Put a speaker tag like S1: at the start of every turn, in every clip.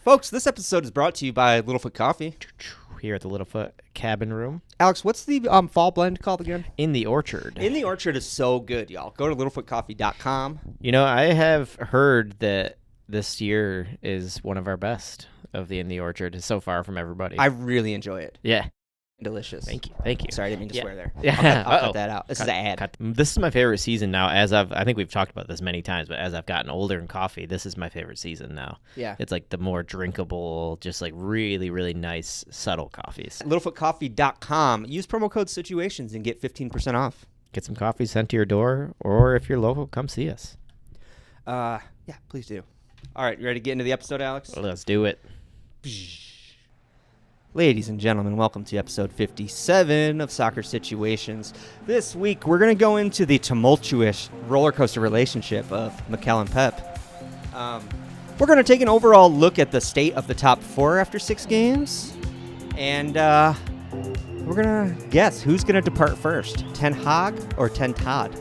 S1: Folks, this episode is brought to you by Littlefoot Coffee.
S2: Here at the Littlefoot Cabin Room.
S1: Alex, what's the fall blend called again?
S2: In the Orchard.
S1: In the Orchard is so good, y'all. Go to littlefootcoffee.com.
S2: You know, I have heard that this year is one of our best of the In the Orchard so far from everybody.
S1: I really enjoy it.
S2: Yeah.
S1: Delicious.
S2: Thank you.
S1: Sorry, I didn't mean to swear there.
S2: Yeah.
S1: I'll cut that out. This is an ad.
S2: This is my favorite season now. I think we've talked about this many times, but as I've gotten older in coffee, this is my favorite season now.
S1: Yeah.
S2: It's like the more drinkable, just like really, really nice, subtle coffees.
S1: Littlefootcoffee.com. Use promo code SITUATIONS and get 15% off.
S2: Get some coffee sent to your door, or if you're local, come see us.
S1: Yeah, please do. All right, you ready to get into the episode, Alex?
S2: Let's do it.
S1: Ladies and gentlemen, welcome to episode 57 of Soccer Situations. This week, we're going to go into the tumultuous roller coaster relationship of Mikel and Pep. We're going to take an overall look at the state of the top four after 6 games. And we're going to guess who's going to depart first, Ten Hag or Ten Todd?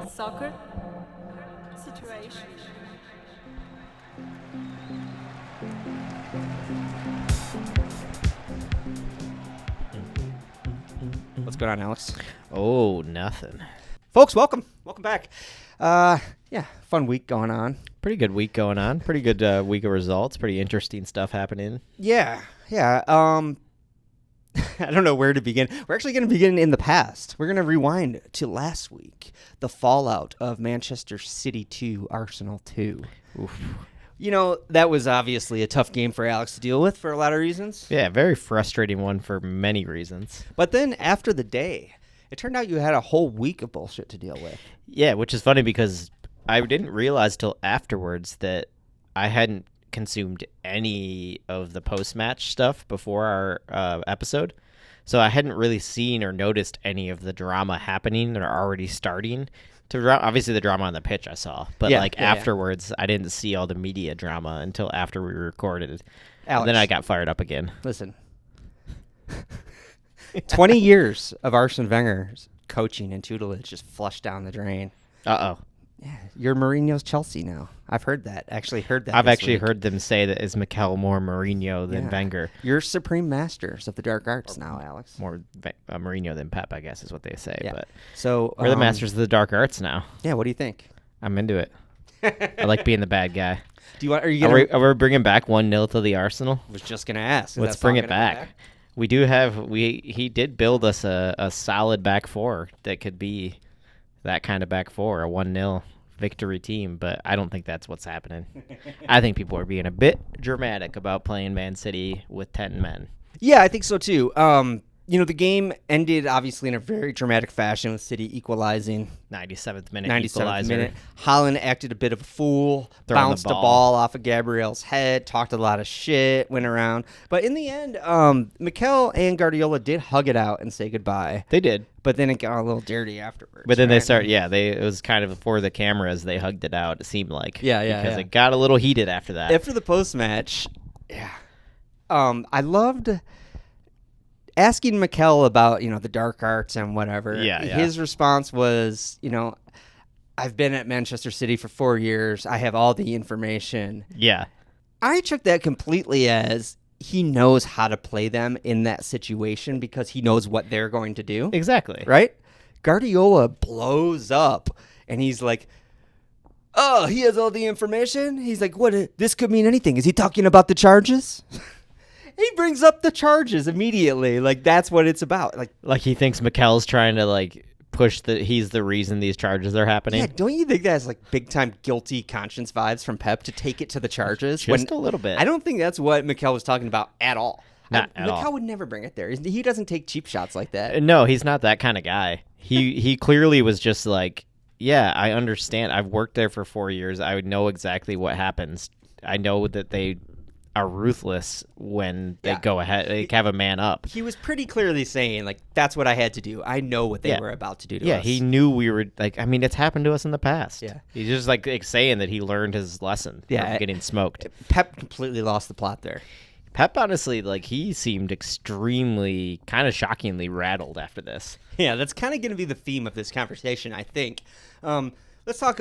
S3: Soccer Situation.
S1: What's going on, Alex?
S2: Oh, nothing.
S1: Folks, welcome. Welcome back. Yeah, fun week going on.
S2: Pretty good week going on. Pretty good week of results. Pretty interesting stuff happening.
S1: Yeah. I don't know where to begin. We're actually going to begin in the past. We're going to rewind to last week, the fallout of Manchester City 2, Arsenal 2.
S2: Oof.
S1: You know, that was obviously a tough game for Alex to deal with for a lot of reasons.
S2: Yeah, very frustrating one for many reasons.
S1: But then after the day, it turned out you had a whole week of bullshit to deal with.
S2: Yeah, which is funny because I didn't realize till afterwards that I hadn't consumed any of the post-match stuff before our episode. So I hadn't really seen or noticed any of the drama happening or already starting. Obviously, the drama on the pitch I saw, but afterwards, I didn't see all the media drama until after we recorded.
S1: Alex,
S2: Then I got fired up again.
S1: Listen, 20 years of Arsene Wenger's coaching and tutelage just flushed down the drain.
S2: Uh-oh.
S1: Yeah, you're Mourinho's Chelsea now. I've heard that.
S2: I've actually heard them say that is Mikel more Mourinho than Wenger.
S1: You're supreme masters of the dark arts now, Alex.
S2: More Mourinho than Pep, I guess, is what they say.
S1: Yeah.
S2: But
S1: so
S2: we're the masters of the dark arts now.
S1: Yeah. What do you think?
S2: I'm into it. I like being the bad guy.
S1: Do you want? Are
S2: we bringing back 1-0 to the Arsenal?
S1: I was just gonna ask.
S2: Let's bring it back. We do have. He did build us a solid back four that could be that kind of back four, a 1-0 victory team, but I don't think that's what's happening. I think people are being a bit dramatic about playing Man City with 10 men.
S1: Yeah, I think so too. The game ended obviously in a very dramatic fashion with City equalizing.
S2: 97th minute equalizer.
S1: Haaland acted a bit of a fool, bounced the ball off of Gabriel's head, talked a lot of shit, went around. But in the end, Mikel and Guardiola did hug it out and say goodbye.
S2: They did.
S1: But then it got a little dirty afterwards.
S2: But then it was kind of for the cameras, they hugged it out, it seemed like. Because it got a little heated after that.
S1: After the post-match, I loved asking Mikel about, the dark arts and whatever.
S2: Yeah.
S1: His response was, I've been at Manchester City for 4 years. I have all the information.
S2: Yeah.
S1: I took that completely as he knows how to play them in that situation because he knows what they're going to do.
S2: Exactly.
S1: Right? Guardiola blows up and he's like, oh, he has all the information? He's like, what? This could mean anything. Is he talking about the charges? He brings up the charges immediately. Like, that's what it's about. Like
S2: he thinks Mikel's trying to, push he's the reason these charges are happening.
S1: Yeah, don't you think that's, big-time guilty conscience vibes from Pep to take it to the charges?
S2: Just a little bit.
S1: I don't think that's what Mikel was talking about at all.
S2: Not at all.
S1: Mikel would never bring it there. He doesn't take cheap shots like that.
S2: No, he's not that kind of guy. He clearly was just like, yeah, I understand. I've worked there for 4 years. I would know exactly what happens. I know that they are ruthless when they go ahead. They have a man up.
S1: He was pretty clearly saying, that's what I had to do. I know what they were about to do to us.
S2: Yeah, he knew we were, it's happened to us in the past.
S1: Yeah.
S2: He's just, saying that he learned his lesson from getting smoked.
S1: Pep completely lost the plot there.
S2: Pep, honestly, he seemed extremely, kind of shockingly rattled after this.
S1: Yeah, that's kind of going to be the theme of this conversation, I think. Let's talk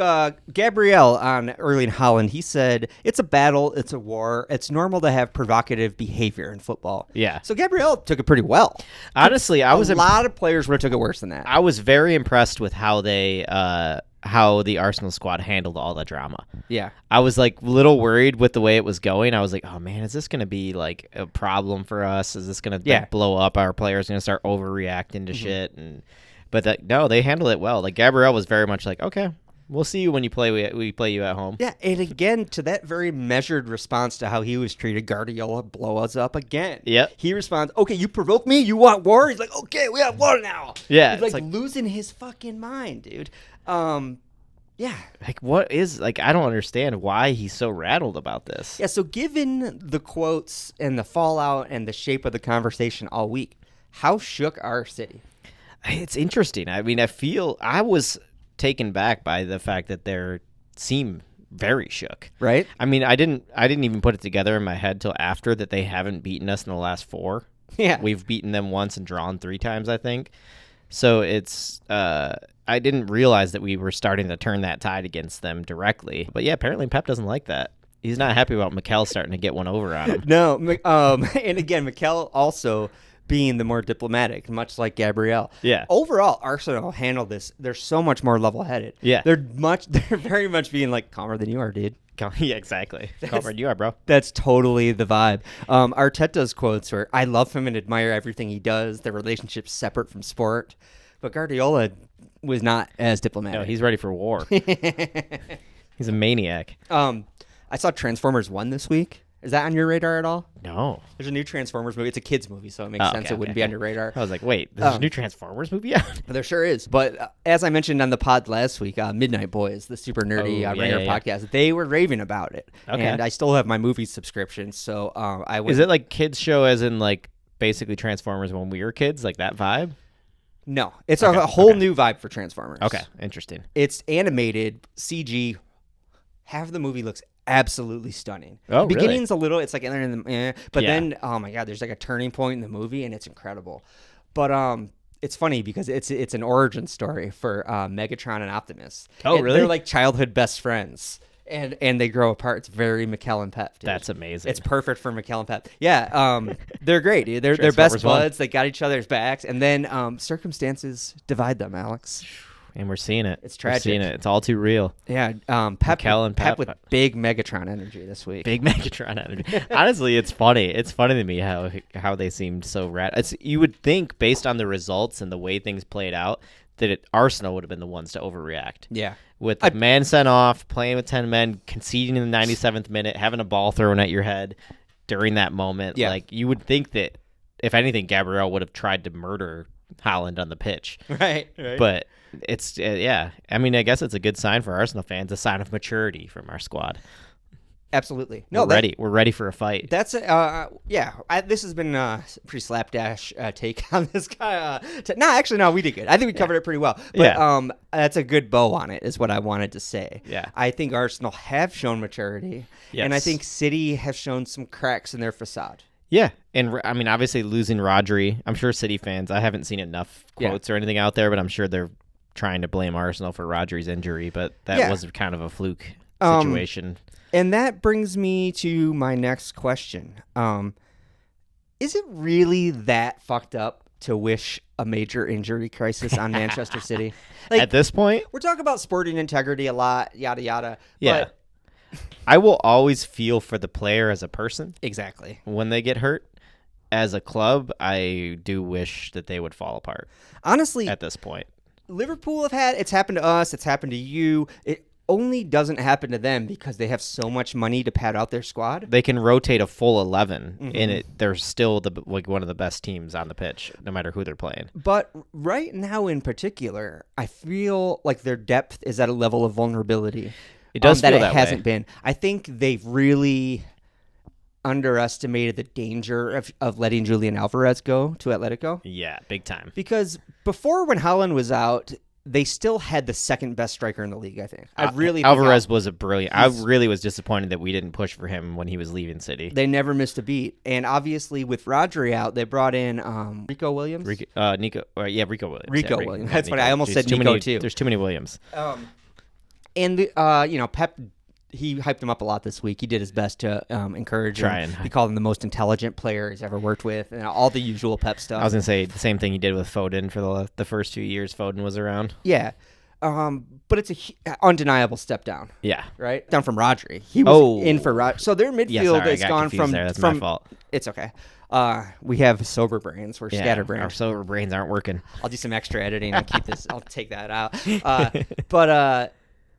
S1: Gabriel on Erling Haaland. He said, it's a battle, it's a war. It's normal to have provocative behavior in football.
S2: Yeah.
S1: So Gabriel took it pretty well.
S2: Honestly,
S1: A lot of players would have took it worse than that.
S2: I was very impressed with how the Arsenal squad handled all the drama.
S1: Yeah.
S2: I was like a little worried with the way it was going. I was like, oh man, is this going to be like a problem for us? Is this going to blow up? Our players going to start overreacting to shit? But no, they handled it well. Like Gabriel was very much like, okay, we'll see you when you play. We play you at home.
S1: Yeah, and again, to that very measured response to how he was treated, Guardiola blow us up again.
S2: Yep.
S1: He responds, okay, you provoke me? You want war? He's like, okay, we have war now.
S2: Yeah,
S1: He's
S2: it's
S1: like losing his fucking mind, dude. Yeah.
S2: Like, what is, like, I don't understand why he's so rattled about this.
S1: Yeah, so given the quotes and the fallout and the shape of the conversation all week, how shook our city?
S2: It's interesting. I mean, I was taken back by the fact that they seem very shook.
S1: Right?
S2: I mean, I didn't even put it together in my head till after that they haven't beaten us in the last 4.
S1: Yeah.
S2: We've beaten them once and drawn 3 times, I think. So it's I didn't realize that we were starting to turn that tide against them directly. But yeah, apparently Pep doesn't like that. He's not happy about Mikel starting to get one over on him.
S1: No, and again, Mikel also being the more diplomatic, much like Gabriel.
S2: Yeah.
S1: Overall, Arsenal handled this. They're so much more level-headed.
S2: Yeah.
S1: They're very much being like calmer than you are, dude.
S2: Yeah, exactly. Calmer than you are, bro.
S1: That's totally the vibe. Arteta's quotes were, I love him and admire everything he does. Their relationship's separate from sport. But Guardiola was not as diplomatic.
S2: No, he's ready for war. He's a maniac.
S1: I saw Transformers 1 this week. Is that on your radar at all?
S2: No.
S1: There's a new Transformers movie. It's a kid's movie, so it makes sense it wouldn't be on your radar.
S2: I was like, wait, there's a new Transformers movie out?
S1: There sure is. But as I mentioned on the pod last week, Midnight Boys, the super nerdy Ringer podcast, they were raving about it.
S2: Okay.
S1: And I still have my movie subscription, so I went.
S2: Is it like kids show as in like basically Transformers when we were kids, like that vibe?
S1: No. It's a whole new vibe for Transformers.
S2: Okay, interesting.
S1: It's animated, CG. Half of the movie looks absolutely stunning.
S2: Oh,
S1: the
S2: really?
S1: beginning's a little, it's like, but then, oh my God, there's like a turning point in the movie, and it's incredible. But it's funny because it's an origin story for Megatron and Optimus.
S2: Oh,
S1: and
S2: really?
S1: They're like childhood best friends, and they grow apart. It's very Mikel and Pep, dude.
S2: That's amazing.
S1: It's perfect for Mikel and Pep. Yeah, they're great, dude. They're best
S2: Transformers
S1: buds. They got each other's backs, and then circumstances divide them, Alex.
S2: And we're seeing it.
S1: It's tragic.
S2: We're seeing it. It's all too real.
S1: Yeah,
S2: Mikel and Pep
S1: with big Megatron energy this week.
S2: Big Megatron energy. Honestly, it's funny. It's funny to me how they seemed so you would think, based on the results and the way things played out, that Arsenal would have been the ones to overreact.
S1: Yeah.
S2: With the man sent off, playing with 10 men, conceding in the 97th minute, having a ball thrown at your head during that moment.
S1: Yeah.
S2: Like, you would think that, if anything, Gabriel would have tried to murder Haaland on the pitch.
S1: Right.
S2: But it's, yeah. I mean, I guess it's a good sign for Arsenal fans, a sign of maturity from our squad.
S1: Absolutely.
S2: We're ready. We're ready for a fight.
S1: That's yeah. This has been a pretty slapdash take on this guy. No, we did good. I think we covered it pretty well. But that's a good bow on it, is what I wanted to say.
S2: Yeah.
S1: I think Arsenal have shown maturity, and I think City have shown some cracks in their facade.
S2: Yeah, and I mean, obviously losing Rodri, I'm sure City fans, I haven't seen enough quotes or anything out there, but I'm sure they're trying to blame Arsenal for Rodri's injury, but that was kind of a fluke situation.
S1: And that brings me to my next question. Is it really that fucked up to wish a major injury crisis on Manchester City? Like,
S2: at this point?
S1: We're talking about sporting integrity a lot, yada, yada.
S2: Yeah.
S1: But
S2: I will always feel for the player as a person.
S1: Exactly.
S2: When they get hurt. As a club, I do wish that they would fall apart.
S1: Honestly,
S2: at this point.
S1: Liverpool it's happened to us, it's happened to you. It only doesn't happen to them because they have so much money to pad out their squad.
S2: They can rotate a full 11 in it. They're still one of the best teams on the pitch, no matter who they're playing.
S1: But right now in particular, I feel like their depth is at a level of vulnerability.
S2: It does feel
S1: that
S2: that
S1: it hasn't
S2: way.
S1: been. I think they've really underestimated the danger of letting Julian Alvarez go to Atletico.
S2: Yeah, big time.
S1: Because before, when Haaland was out, they still had the second best striker in the league, I think.
S2: Alvarez was a brilliant. I really was disappointed that we didn't push for him when he was leaving City.
S1: They never missed a beat. And obviously, with Rodri out, they brought in Rico Williams.
S2: Rico Williams.
S1: Rico Williams. That's funny. I almost said
S2: Nico
S1: Nico, too.
S2: There's too many Williams.
S1: And Pep, he hyped him up a lot this week. He did his best to encourage him. He called him the most intelligent player he's ever worked with, and all the usual Pep stuff.
S2: I was gonna say the same thing he did with Foden for the first 2 years Foden was around.
S1: Yeah, but it's a undeniable step down.
S2: Yeah,
S1: right down from Rodri. He was in for Rodri. So their midfield has gone from.
S2: That's my fault.
S1: It's okay. We have sober brains. We're scatterbrained.
S2: Our sober brains aren't working.
S1: I'll do some extra editing and keep this. I'll take that out. But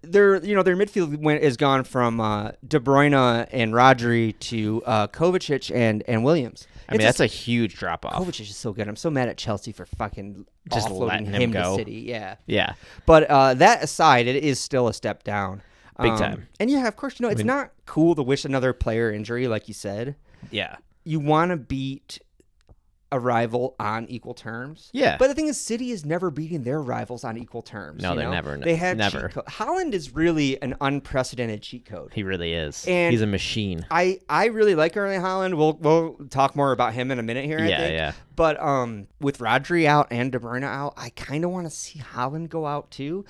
S1: their midfield has gone from De Bruyne and Rodri to Kovacic and Williams.
S2: I mean, that's a huge drop off.
S1: Kovacic is so good. I'm so mad at Chelsea for fucking
S2: just
S1: offloading
S2: letting him go
S1: to City. Yeah.
S2: Yeah.
S1: But that aside, it is still a step down.
S2: Big time.
S1: And yeah, of course, it's not cool to wish another player injury, like you said.
S2: Yeah.
S1: You want to beat a rival on equal terms.
S2: Yeah.
S1: But the thing is, City is never beating their rivals on equal terms.
S2: No, they're never.
S1: They have
S2: never.
S1: cheat code. Haaland is really an unprecedented cheat code.
S2: He really is.
S1: And
S2: he's a machine.
S1: I really like Erling Haaland. We'll talk more about him in a minute here, I think.
S2: Yeah.
S1: But with Rodri out and De Bruyne out, I kind of want to see Haaland go out too.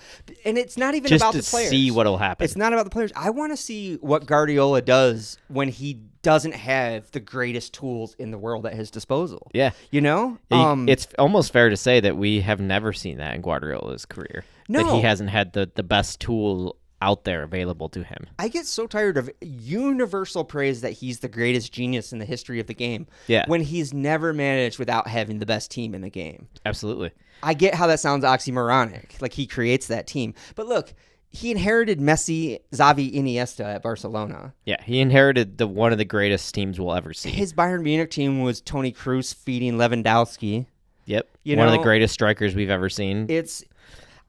S1: And it's not even
S2: just
S1: about
S2: to
S1: the players.
S2: See what'll happen.
S1: It's not about the players. I want to see what Guardiola does when he doesn't have the greatest tools in the world at his disposal.
S2: Yeah.
S1: It's
S2: almost fair to say that we have never seen that in Guardiola's career.
S1: No.
S2: That he hasn't had the best tool out there available to him.
S1: I get so tired of universal praise that he's the greatest genius in the history of the game.
S2: Yeah.
S1: When he's never managed without having the best team in the game.
S2: Absolutely.
S1: I get how that sounds oxymoronic. Like he creates that team. But look, he inherited Messi, Xavi, Iniesta at Barcelona.
S2: Yeah, he inherited one of the greatest teams we'll ever see.
S1: His Bayern Munich team was Toni Kroos feeding Lewandowski.
S2: Yep. One of the greatest strikers we've ever seen.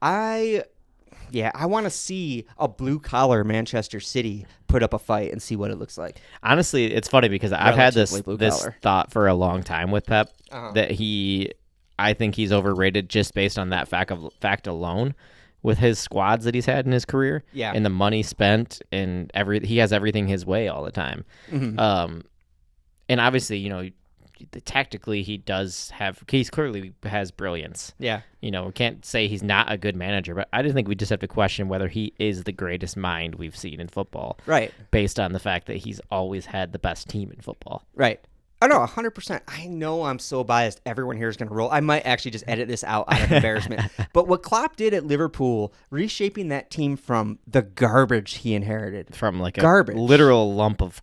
S1: I want to see a blue-collar Manchester City put up a fight and see what it looks like.
S2: Honestly, it's funny because I've had this
S1: blue-collar
S2: thought for a long time with Pep that I think he's overrated just based on that fact alone with his squads that he's had in his career.
S1: Yeah.
S2: And the money spent and he has everything his way all the time.
S1: Mm-hmm.
S2: And obviously, tactically he clearly has brilliance.
S1: Yeah.
S2: We can't say he's not a good manager, but I just think we just have to question whether he is the greatest mind we've seen in football.
S1: Right.
S2: Based on the fact that he's always had the best team in football.
S1: Right. Oh, no, 100%. I know I'm so biased. Everyone here is going to roll. I might actually just edit this out of embarrassment. But what Klopp did at Liverpool, reshaping that team from the garbage he inherited.
S2: From like
S1: garbage.
S2: A literal lump of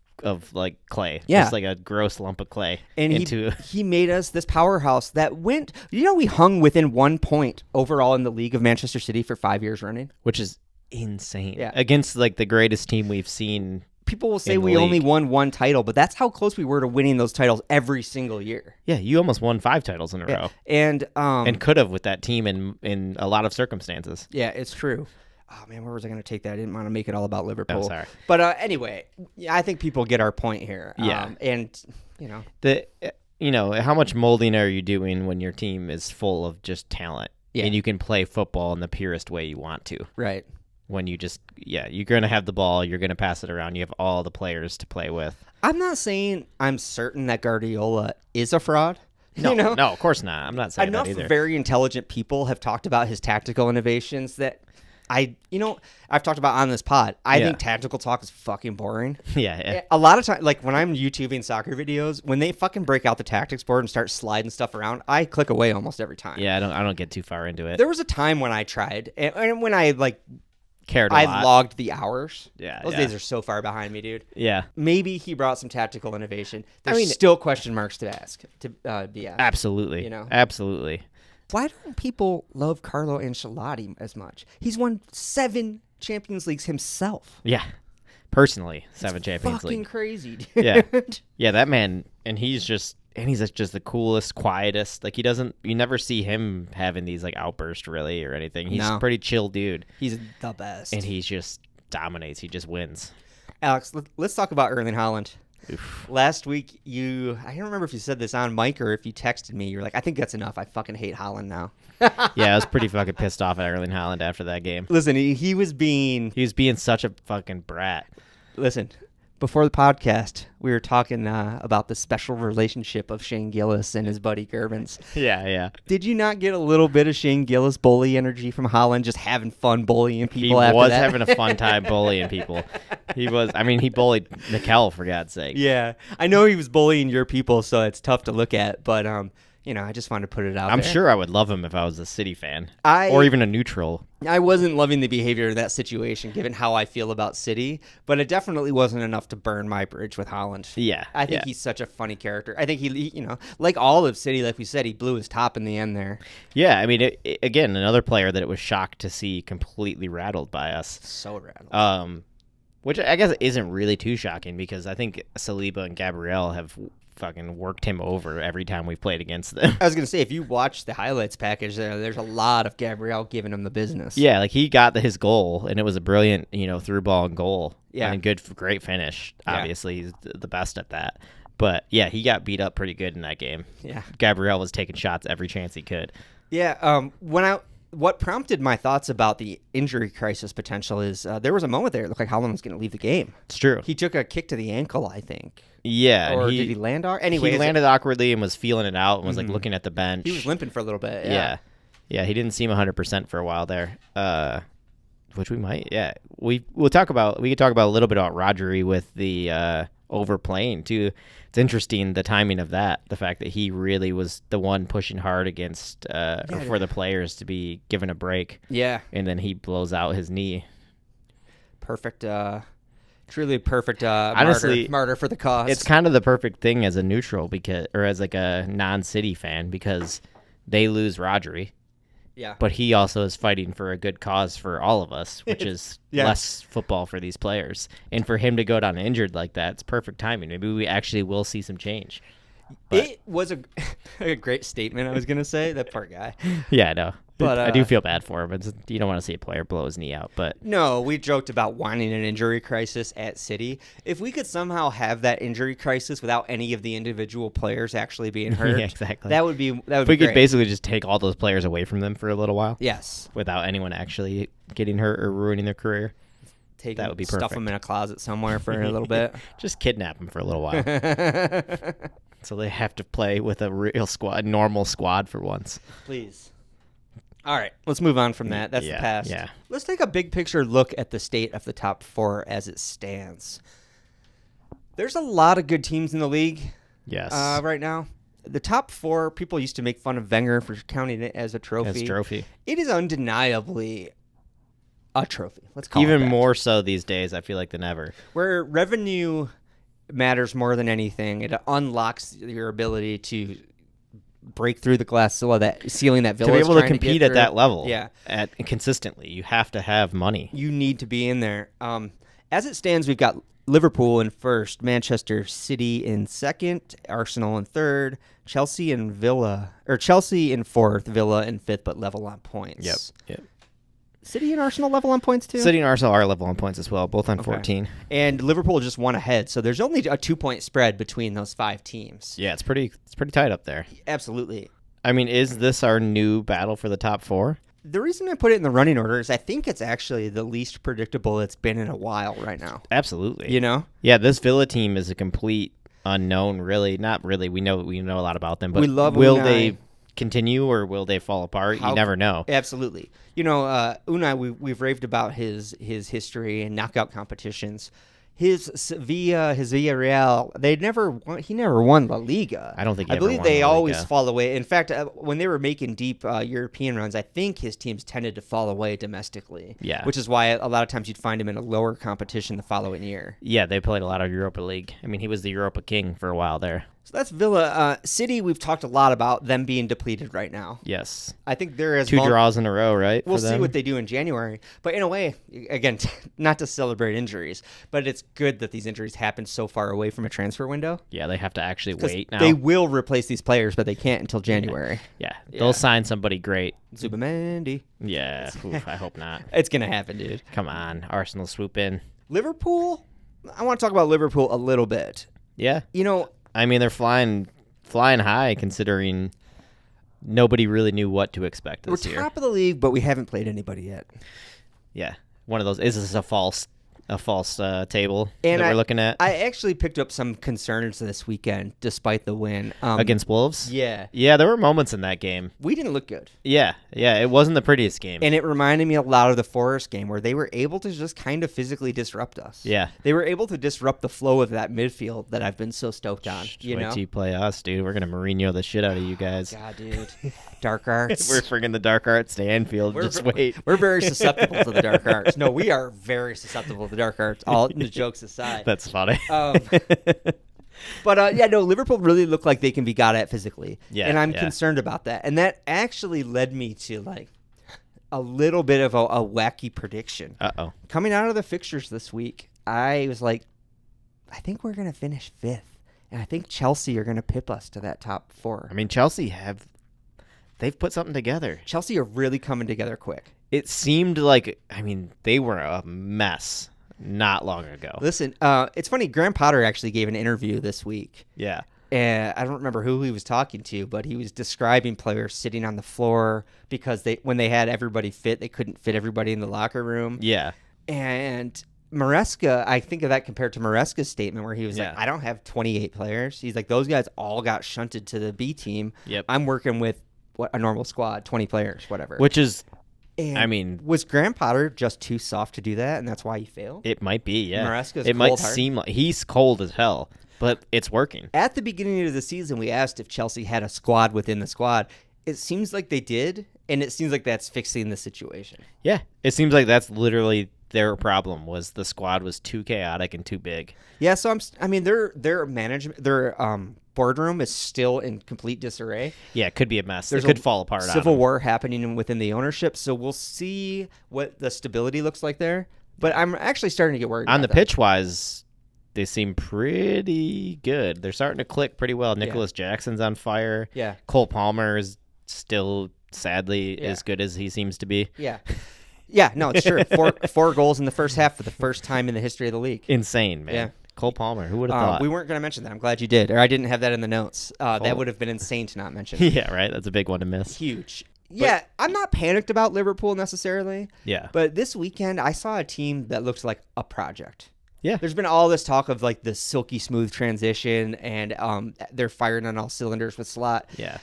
S2: like clay.
S1: Yeah.
S2: Just like a gross lump of clay.
S1: And he made us this powerhouse that went, we hung within 1 point overall in the league of Manchester City for 5 years running.
S2: Which is insane.
S1: Yeah.
S2: Against like the greatest team we've seen.
S1: People will say we only won one title, but that's how close we were to winning those titles every single year.
S2: Yeah, you almost won 5 titles in a row.
S1: And
S2: could have with that team in a lot of circumstances.
S1: Yeah, it's true. Oh, man, where was I going to take that? I didn't want to make it all about Liverpool.
S2: Oh, sorry.
S1: But anyway, I think people get our point here.
S2: Yeah.
S1: How
S2: much molding are you doing when your team is full of just talent?
S1: Yeah.
S2: And you can play football in the purest way you want to.
S1: Right.
S2: When you're going to have the ball, you're going to pass it around. You have all the players to play with.
S1: I'm not saying I'm certain that Guardiola is a fraud.
S2: No, no, of course not. I'm not saying that either.
S1: Enough very intelligent people have talked about his tactical innovations that I've talked about on this pod. I think tactical talk is fucking boring.
S2: Yeah.
S1: A lot of times, like when I'm YouTubing soccer videos, when they fucking break out the tactics board and start sliding stuff around, I click away almost every time.
S2: Yeah, I don't get too far into it.
S1: There was a time when I tried, and when I
S2: cared a lot.
S1: I logged the hours.
S2: Yeah,
S1: those days are so far behind me, dude.
S2: Yeah,
S1: maybe he brought some tactical innovation. There's still question marks to be asked.
S2: Absolutely, absolutely.
S1: Why don't people love Carlo Ancelotti as much? He's won 7 Champions Leagues himself.
S2: Yeah, personally, 7 Champions Leagues.
S1: Fucking crazy, dude.
S2: Yeah, that man, and he's just the coolest, quietest. Like you never see him having these like outbursts really or anything. He's a pretty chill dude.
S1: He's the best,
S2: and he just dominates. He just wins.
S1: Alex, let's talk about Erling Haaland.
S2: Oof.
S1: Last week, I don't remember if you said this on mic or if you texted me. You were like, I think that's enough. I fucking hate Haaland now.
S2: Yeah, I was pretty fucking pissed off at Erling Haaland after that game.
S1: Listen, he was being
S2: such a fucking brat.
S1: Listen, before the podcast, we were talking about the special relationship of Shane Gillis and his buddy Gervins.
S2: Yeah.
S1: Did you not get a little bit of Shane Gillis bully energy from Holland, just having fun bullying
S2: He
S1: people after
S2: was
S1: that?
S2: having a fun time bullying people. He bullied Nickel, for God's sake.
S1: Yeah. I know he was bullying your people, so it's tough to look at, but I just wanted to put it out
S2: I'm
S1: there.
S2: sure I would love him if I was a City fan.
S1: I-
S2: or even a neutral.
S1: I wasn't loving the behavior of that situation, given how I feel about City, but it definitely wasn't enough to burn my bridge with Holland.
S2: Yeah.
S1: I think he's such a funny character. I think he like all of City, like we said, he blew his top in the end there.
S2: Yeah, I mean, again, another player that it was shocked to see completely rattled by us.
S1: So rattled.
S2: Which I guess isn't really too shocking because I think Saliba and Gabriel have fucking worked him over every time we've played against them.
S1: I was going to say, if you watch the highlights package there's a lot of Gabriel giving him the business.
S2: Yeah, like he got his goal, and it was a brilliant, through ball and goal.
S1: Yeah.
S2: And great finish. Obviously, he's the best at that. But yeah, he got beat up pretty good in that game.
S1: Yeah.
S2: Gabriel was taking shots every chance he could.
S1: Yeah. What prompted my thoughts about the injury crisis potential is there was a moment there it looked like Holland was going to leave the game.
S2: It's true.
S1: He took a kick to the ankle, I think.
S2: Yeah.
S1: Or did he land? Anyway,
S2: he landed awkwardly and was feeling it out and was like looking at the bench.
S1: He was limping for a little bit.
S2: Yeah, he didn't seem 100% for a while there. Which we might. Yeah, we could talk about a little bit about Rodri with the overplaying too. It's interesting the timing of that. The fact that he really was the one pushing hard against for the players to be given a break.
S1: Yeah.
S2: And then he blows out his knee.
S1: Perfect. Truly perfect.
S2: Honestly,
S1: martyr for the cause.
S2: It's kind of the perfect thing as a neutral or as like a non-City fan because they lose Rodri.
S1: Yeah.
S2: But he also is fighting for a good cause for all of us, which is less football for these players. And for him to go down injured like that, it's perfect timing. Maybe we actually will see some change. But,
S1: it was a great statement, I was going to say. That poor guy.
S2: Yeah, I know.
S1: But,
S2: I do feel bad for him. You don't want to see a player blow his knee out. But
S1: no, we joked about wanting an injury crisis at City. If we could somehow have that injury crisis without any of the individual players actually being hurt,
S2: yeah, exactly.
S1: that would be
S2: if we
S1: great.
S2: could basically just take all those players away from them for a little while.
S1: Yes.
S2: Without anyone actually getting hurt or ruining their career. That would be perfect.
S1: Stuff them in a closet somewhere for a little bit.
S2: Just kidnap them for a little while. So they have to play with a real squad, normal squad for once.
S1: Please. All right, let's move on from that. That's the past.
S2: Yeah.
S1: Let's take a big picture look at the state of the top four as it stands. There's a lot of good teams in the league.
S2: Yes.
S1: Right now. The top four, people used to make fun of Wenger for counting it as a trophy.
S2: As trophy.
S1: It is undeniably a trophy. Let's call it
S2: even
S1: that.
S2: more so these days, I feel like, than ever.
S1: Where revenue matters more than anything, it unlocks your ability to break through the glass ceiling that Villa
S2: To be
S1: is
S2: able to
S1: trying
S2: compete
S1: get
S2: at that level,
S1: Yeah.
S2: Consistently, you have to have money.
S1: You need to be in there. As it stands, we've got Liverpool in first, Manchester City in second, Arsenal in third, Chelsea in fourth, Villa in fifth, but level on points.
S2: Yep.
S1: City and Arsenal level on points too?
S2: City and Arsenal are level on points as well, both on 14.
S1: And Liverpool just one ahead, so there's only a 2-point spread between those 5 teams.
S2: Yeah, it's pretty tight up there.
S1: Absolutely.
S2: I mean, is this our new battle for the top 4?
S1: The reason I put it in the running order is I think it's actually the least predictable it's been in a while right now.
S2: Absolutely.
S1: You know?
S2: Yeah, this Villa team is a complete unknown, really. Not really. We know a lot about them, but
S1: We love
S2: will
S1: Unai.
S2: they continue or will they fall apart? You never know.
S1: Absolutely. You know, Unai, we've raved about his history and knockout competitions. His Villarreal, he never won La Liga.
S2: I don't think he
S1: I
S2: ever
S1: believe
S2: won
S1: they
S2: La
S1: always
S2: Liga.
S1: fall away. In fact, when they were making deep European runs, I think his teams tended to fall away domestically.
S2: Yeah.
S1: Which is why a lot of times you'd find him in a lower competition the following year.
S2: Yeah, they played a lot of Europa League. I mean, he was the Europa King for a while there.
S1: So that's Villa. City, we've talked a lot about them being depleted right now.
S2: Yes.
S1: I think there is
S2: 2 draws in a row, right?
S1: We'll
S2: for
S1: see
S2: them?
S1: what they do in January. But in a way, again, not to celebrate injuries, but it's good that these injuries happen so far away from a transfer window.
S2: Yeah, they have to actually wait now.
S1: They will replace these players, but they can't until January.
S2: Yeah, they'll sign somebody great.
S1: Zubamendi.
S2: Yeah, oof, I hope not.
S1: It's going to happen, dude.
S2: Come on, Arsenal swoop in.
S1: Liverpool? I want to talk about Liverpool a little bit.
S2: Yeah.
S1: You know,
S2: I mean, they're flying high considering nobody really knew what to expect this
S1: we're
S2: year.
S1: top of the league, but we haven't played anybody yet.
S2: Yeah. One of those, is this a false a false table
S1: And
S2: that we're looking at
S1: I actually picked up some concerns this weekend, despite the win.
S2: against Wolves.
S1: Yeah.
S2: Yeah, there were moments in that game.
S1: We didn't look good.
S2: Yeah, it wasn't the prettiest game.
S1: And it reminded me a lot of the Forest game where they were able to just kind of physically disrupt us.
S2: Yeah.
S1: They were able to disrupt the flow of that midfield that I've been so stoked on. You
S2: Wait
S1: know?
S2: till you play us, dude. We're going to Mourinho the shit out of you guys.
S1: God, dude. Dark arts.
S2: We're bringing the dark arts to Anfield. Just wait.
S1: We're very susceptible to the dark arts. No, we are very susceptible to the dark arts. All the jokes aside.
S2: That's funny.
S1: But Liverpool really look like they can be got at physically.
S2: Yeah,
S1: and I'm concerned about that. And that actually led me to like a little bit of a wacky prediction.
S2: Uh-oh.
S1: Coming out of the fixtures this week, I was like, I think we're going to finish 5th. And I think Chelsea are going to pip us to that top 4.
S2: I mean, Chelsea they've put something together.
S1: Chelsea are really coming together quick.
S2: It seemed like, they were a mess not long ago.
S1: Listen, it's funny. Graham Potter actually gave an interview this week.
S2: Yeah.
S1: And I don't remember who he was talking to, but he was describing players sitting on the floor because when they had everybody fit, they couldn't fit everybody in the locker room.
S2: Yeah.
S1: And Maresca, I think of that compared to Maresca's statement where he was
S2: Yeah.
S1: like, I don't have 28 players. He's like, those guys all got shunted to the B team.
S2: Yep.
S1: I'm working with a normal squad, 20 players, whatever.
S2: Which is,
S1: And was Graham Potter just too soft to do that, and that's why he failed?
S2: it might be, yeah.
S1: Maresca's
S2: it might
S1: cold-hearted.
S2: seem like he's cold as hell, but it's working.
S1: At the beginning of the season, we asked if Chelsea had a squad within the squad. It seems like they did, and it seems like that's fixing the situation.
S2: Yeah. It seems like that's literally their problem was the squad was too chaotic and too big.
S1: Yeah, so their management, their boardroom is still in complete disarray.
S2: Yeah, it could be a mess.
S1: There's
S2: It could fall apart.
S1: Civil war happening within the ownership, so we'll see what the stability looks like there. But I'm actually starting to get worried
S2: on the
S1: about that.
S2: pitch wise. They seem pretty good. They're starting to click pretty well. Nicholas Jackson's on fire.
S1: Yeah.
S2: Cole Palmer is still sadly as good as he seems to be.
S1: Yeah. Yeah, no, it's true. Four goals in the first half for the first time in the history of the league.
S2: Insane, man.
S1: Yeah.
S2: Cole Palmer. Who would have thought?
S1: We weren't going to mention that. I'm glad you did. Or I didn't have that in the notes. That would have been insane to not mention.
S2: Yeah, right? That's a big one to miss.
S1: Huge. Yeah, I'm not panicked about Liverpool necessarily.
S2: Yeah.
S1: But this weekend, I saw a team that looked like a project.
S2: Yeah.
S1: There's been all this talk of like the silky smooth transition, and they're firing on all cylinders with Slot.
S2: Yeah.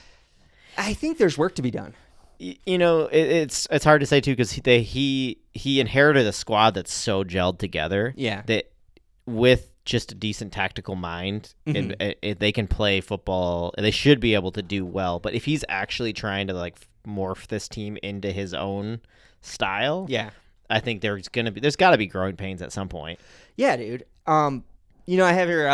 S1: I think there's work to be done.
S2: You know, it's hard to say too because he inherited a squad that's so gelled together.
S1: Yeah.
S2: That with just a decent tactical mind, and they can play football. They should be able to do well. But if he's actually trying to like morph this team into his own style,
S1: Yeah.
S2: I think there's got to be growing pains at some point.
S1: Yeah, dude. I have here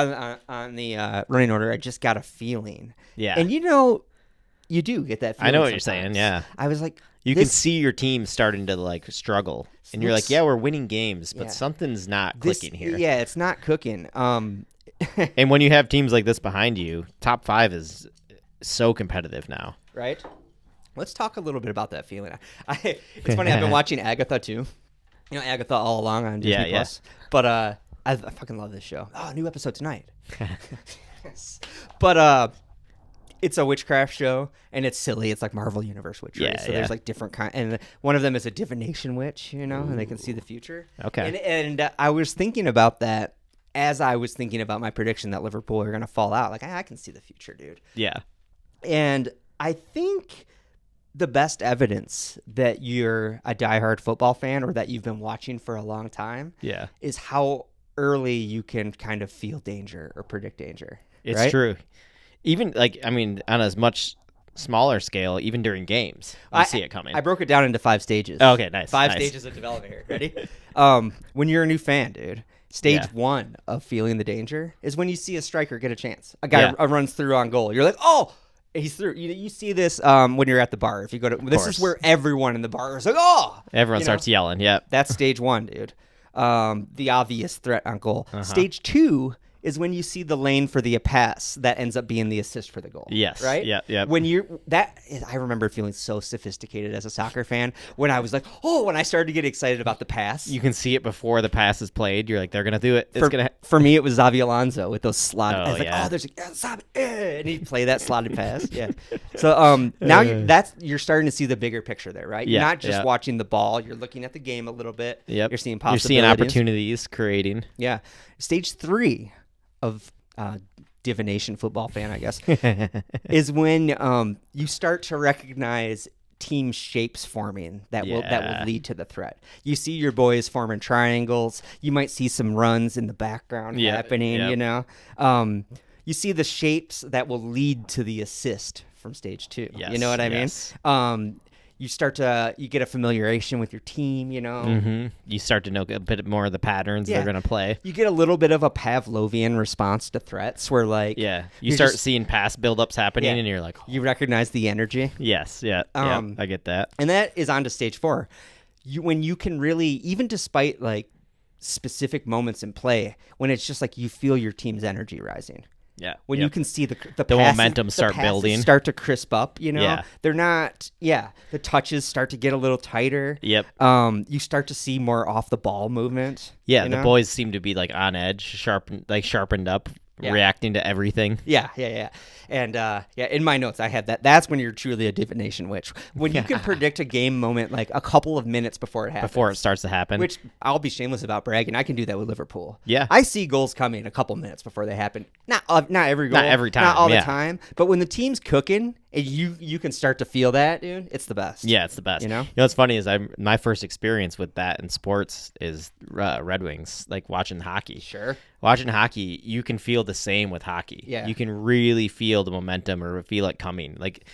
S1: on the running order, I just got a feeling.
S2: Yeah.
S1: And you do get that feeling.
S2: I know what you're
S1: sometimes.
S2: saying, yeah.
S1: I was like,
S2: You can see your team starting to like struggle, and you're like, yeah, we're winning games, but
S1: Yeah.
S2: something's not clicking here.
S1: Yeah, it's not cooking.
S2: And when you have teams like this behind you, top 5 is so competitive now.
S1: Right? Let's talk a little bit about that feeling. It's funny, I've been watching Agatha too. Agatha all along on Disney
S2: Yeah.
S1: Plus. But I fucking love this show. Oh, new episode tonight. Yes. But it's a witchcraft show, and it's silly. It's like Marvel Universe witchery.
S2: Yeah,
S1: so
S2: yeah.
S1: there's like different and one of them is a divination witch, and they can see the future.
S2: Okay.
S1: And I was thinking about that as I was thinking about my prediction that Liverpool are going to fall out. Like, I can see the future, dude.
S2: Yeah.
S1: And I think the best evidence that you're a diehard football fan or that you've been watching for a long time
S2: Yeah.
S1: is how early you can kind of feel danger or predict danger.
S2: It's
S1: right?
S2: true. Even on a much smaller scale, even during games, you see it coming.
S1: I broke it down into 5 stages.
S2: Oh, okay, nice.
S1: 5
S2: nice.
S1: stages of development here. Ready? When you're a new fan, dude, stage 1 of feeling the danger is when you see a striker get a chance. A guy runs through on goal. You're like, oh, he's through. You see this when you're at the bar. If you go to this is where everyone in the bar is like, oh,
S2: Everyone starts yelling. Yep.
S1: That's stage 1, dude. The obvious threat on goal. Stage 2 is when you see the lane for the pass that ends up being the assist for the goal.
S2: Yes.
S1: Right?
S2: Yeah.
S1: When I remember feeling so sophisticated as a soccer fan when I was like, when I started to get excited about the pass.
S2: You can see it before the pass is played. You're like, they're gonna do it.
S1: For me, it was Xavi Alonso with those slotted. I was like,
S2: yeah.
S1: there's and he'd play that slotted pass. Yeah. So now you're starting to see the bigger picture there, right? You're not just watching the ball. You're looking at the game a little bit.
S2: Yep.
S1: You're seeing possibilities.
S2: You're seeing opportunities creating.
S1: Yeah. Stage 3 of divination football fan, I guess, is when you start to recognize team shapes forming that will lead to the threat. You see your boys forming triangles. You might see some runs in the background happening.
S2: Yep.
S1: You know, you see the shapes that will lead to the assist from stage 2.
S2: Yes,
S1: you know what I mean? You get a familiarization with your team, you know.
S2: Mm-hmm. You start to know a bit more of the patterns they're going to play.
S1: You get a little bit of a Pavlovian response to threats where, like...
S2: Yeah, you start seeing pass buildups happening, and you're like...
S1: You recognize the energy.
S2: Yes, yeah, I get that.
S1: And that is on to stage 4. When you can really, even despite, like, specific moments in play, when it's just like you feel your team's energy rising.
S2: Yeah.
S1: When you can see the
S2: momentum start building.
S1: Start to crisp up, you know?
S2: Yeah.
S1: They're not, the touches start to get a little tighter.
S2: Yep.
S1: You start to see more off the ball movement.
S2: Yeah,
S1: you
S2: the
S1: know?
S2: boys seem to be like on edge, sharpened up, reacting to everything.
S1: Yeah. And in my notes I had that. That's when you're truly a divination witch. When you can predict a game moment like a couple of minutes before it happens.
S2: Before it starts to happen.
S1: Which I'll be shameless about bragging. I can do that with Liverpool.
S2: Yeah.
S1: I see goals coming a couple minutes before they happen. Not every goal.
S2: Not every time.
S1: Not all the time. But when the team's cooking and you can start to feel that, dude, it's the best.
S2: Yeah, it's the best.
S1: You know
S2: what's funny is my first experience with that in sports is Red Wings, like watching hockey.
S1: Sure.
S2: Watching hockey, you can feel the same with hockey.
S1: Yeah.
S2: You can really feel the momentum or feel it coming. Like,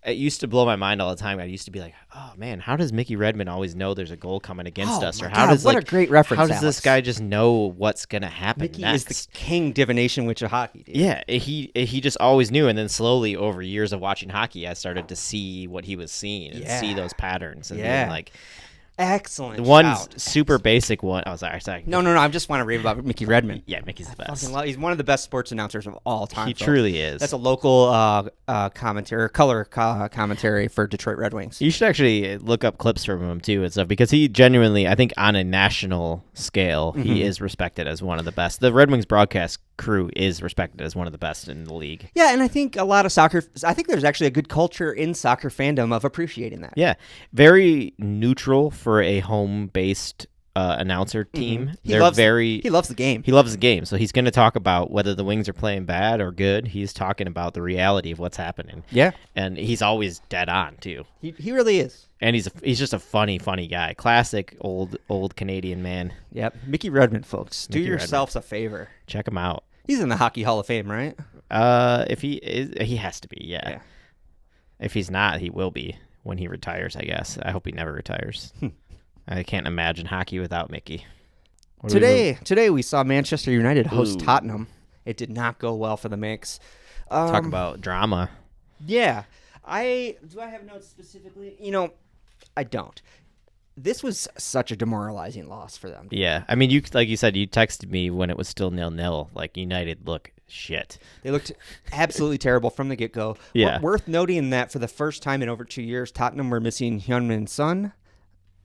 S2: it used to blow my mind all the time. I used to be like, oh, man, how does Mickey Redmond always know there's a goal coming against us? Or how does
S1: what a great reference,
S2: how does
S1: Alex.
S2: this guy just know what's going to happen
S1: Mickey
S2: next?
S1: is the king divination witch of hockey, dude.
S2: Yeah, he just always knew. And then slowly over years of watching hockey, I started to see what he was seeing and see those patterns. And being like,
S1: excellent.
S2: One
S1: shout.
S2: super basic one. Oh, sorry.
S1: No. I just want to rave about Mickey Redmond.
S2: Yeah, Mickey's the best.
S1: He's one of the best sports announcers of all time.
S2: He truly is.
S1: That's a local commentary, color commentary for Detroit Red Wings.
S2: You should actually look up clips from him too and stuff because he genuinely, I think, on a national scale, he is respected as one of the best. The Red Wings broadcast crew is respected as one of the best in the league.
S1: Yeah, and I think a lot of I think there's actually a good culture in soccer fandom of appreciating that.
S2: Yeah, very neutral for a home-based announcer team.
S1: He loves the game.
S2: He loves the game, so he's going to talk about whether the Wings are playing bad or good. He's talking about the reality of what's happening.
S1: Yeah,
S2: and he's always dead on too.
S1: He really is.
S2: And he's just a funny guy. Classic old Canadian man.
S1: Yep, Mickey Redmond, folks. Do yourselves a favor.
S2: Check him out.
S1: He's in the Hockey Hall of Fame, right?
S2: If he is, he has to be. Yeah. If he's not, he will be when he retires, I guess. I hope he never retires. I can't imagine hockey without Mickey.
S1: Today we saw Manchester United host Tottenham. It did not go well for the Minks.
S2: Talk about drama.
S1: Yeah. Do I have notes specifically? I don't. This was such a demoralizing loss for them.
S2: Yeah. I mean, like you said, you texted me when it was still 0-0. Like, United look shit.
S1: They looked absolutely terrible from the get-go.
S2: Yeah.
S1: Worth noting that for the first time in over 2 years, Tottenham were missing Heung-min Son.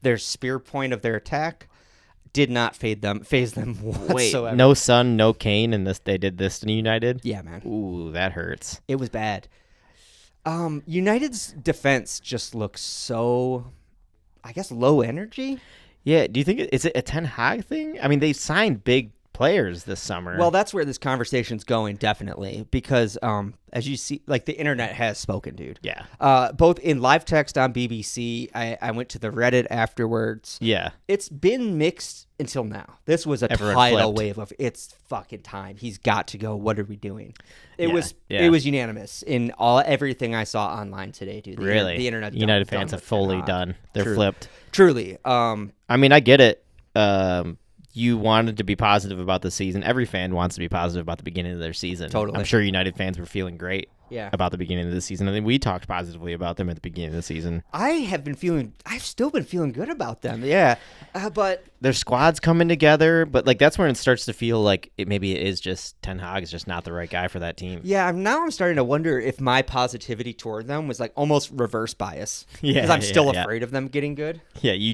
S1: Their spear point of their attack did not phase them whatsoever.
S2: Wait, no Son, no Kane, and they did this to United?
S1: Yeah, man.
S2: Ooh, that hurts.
S1: It was bad. United's defense just looks so, I guess, low energy.
S2: Yeah, do you think is it a Ten Hag thing? I mean, they signed big players this summer.
S1: Well, that's where this conversation's going, definitely, because as you see, like, the internet has spoken, dude.
S2: Yeah.
S1: Both in live text on BBC, I went to the Reddit afterwards.
S2: Yeah.
S1: It's been mixed until now. This was a
S2: Everyone
S1: tidal
S2: flipped.
S1: wave of it's fucking time. He's got to go. What are we doing? It
S2: Yeah,
S1: was
S2: yeah.
S1: it was unanimous in everything I saw online today, dude.
S2: Really?
S1: The internet.
S2: United fans have fully done. They're flipped.
S1: Truly.
S2: I mean, I get it. You wanted to be positive about the season. Every fan wants to be positive about the beginning of their season.
S1: Totally.
S2: I'm sure United fans were feeling great about the beginning of the season. I think we talked positively about them at the beginning of the season.
S1: I've still been feeling good about them. Yeah. But
S2: Their squad's coming together, but like that's when it starts to feel like maybe it is just Ten Hag is just not the right guy for that team.
S1: yeah, now I'm starting to wonder if my positivity toward them was like almost reverse bias.
S2: Yeah,
S1: Because I'm still
S2: yeah.
S1: afraid of them getting good.
S2: Yeah, we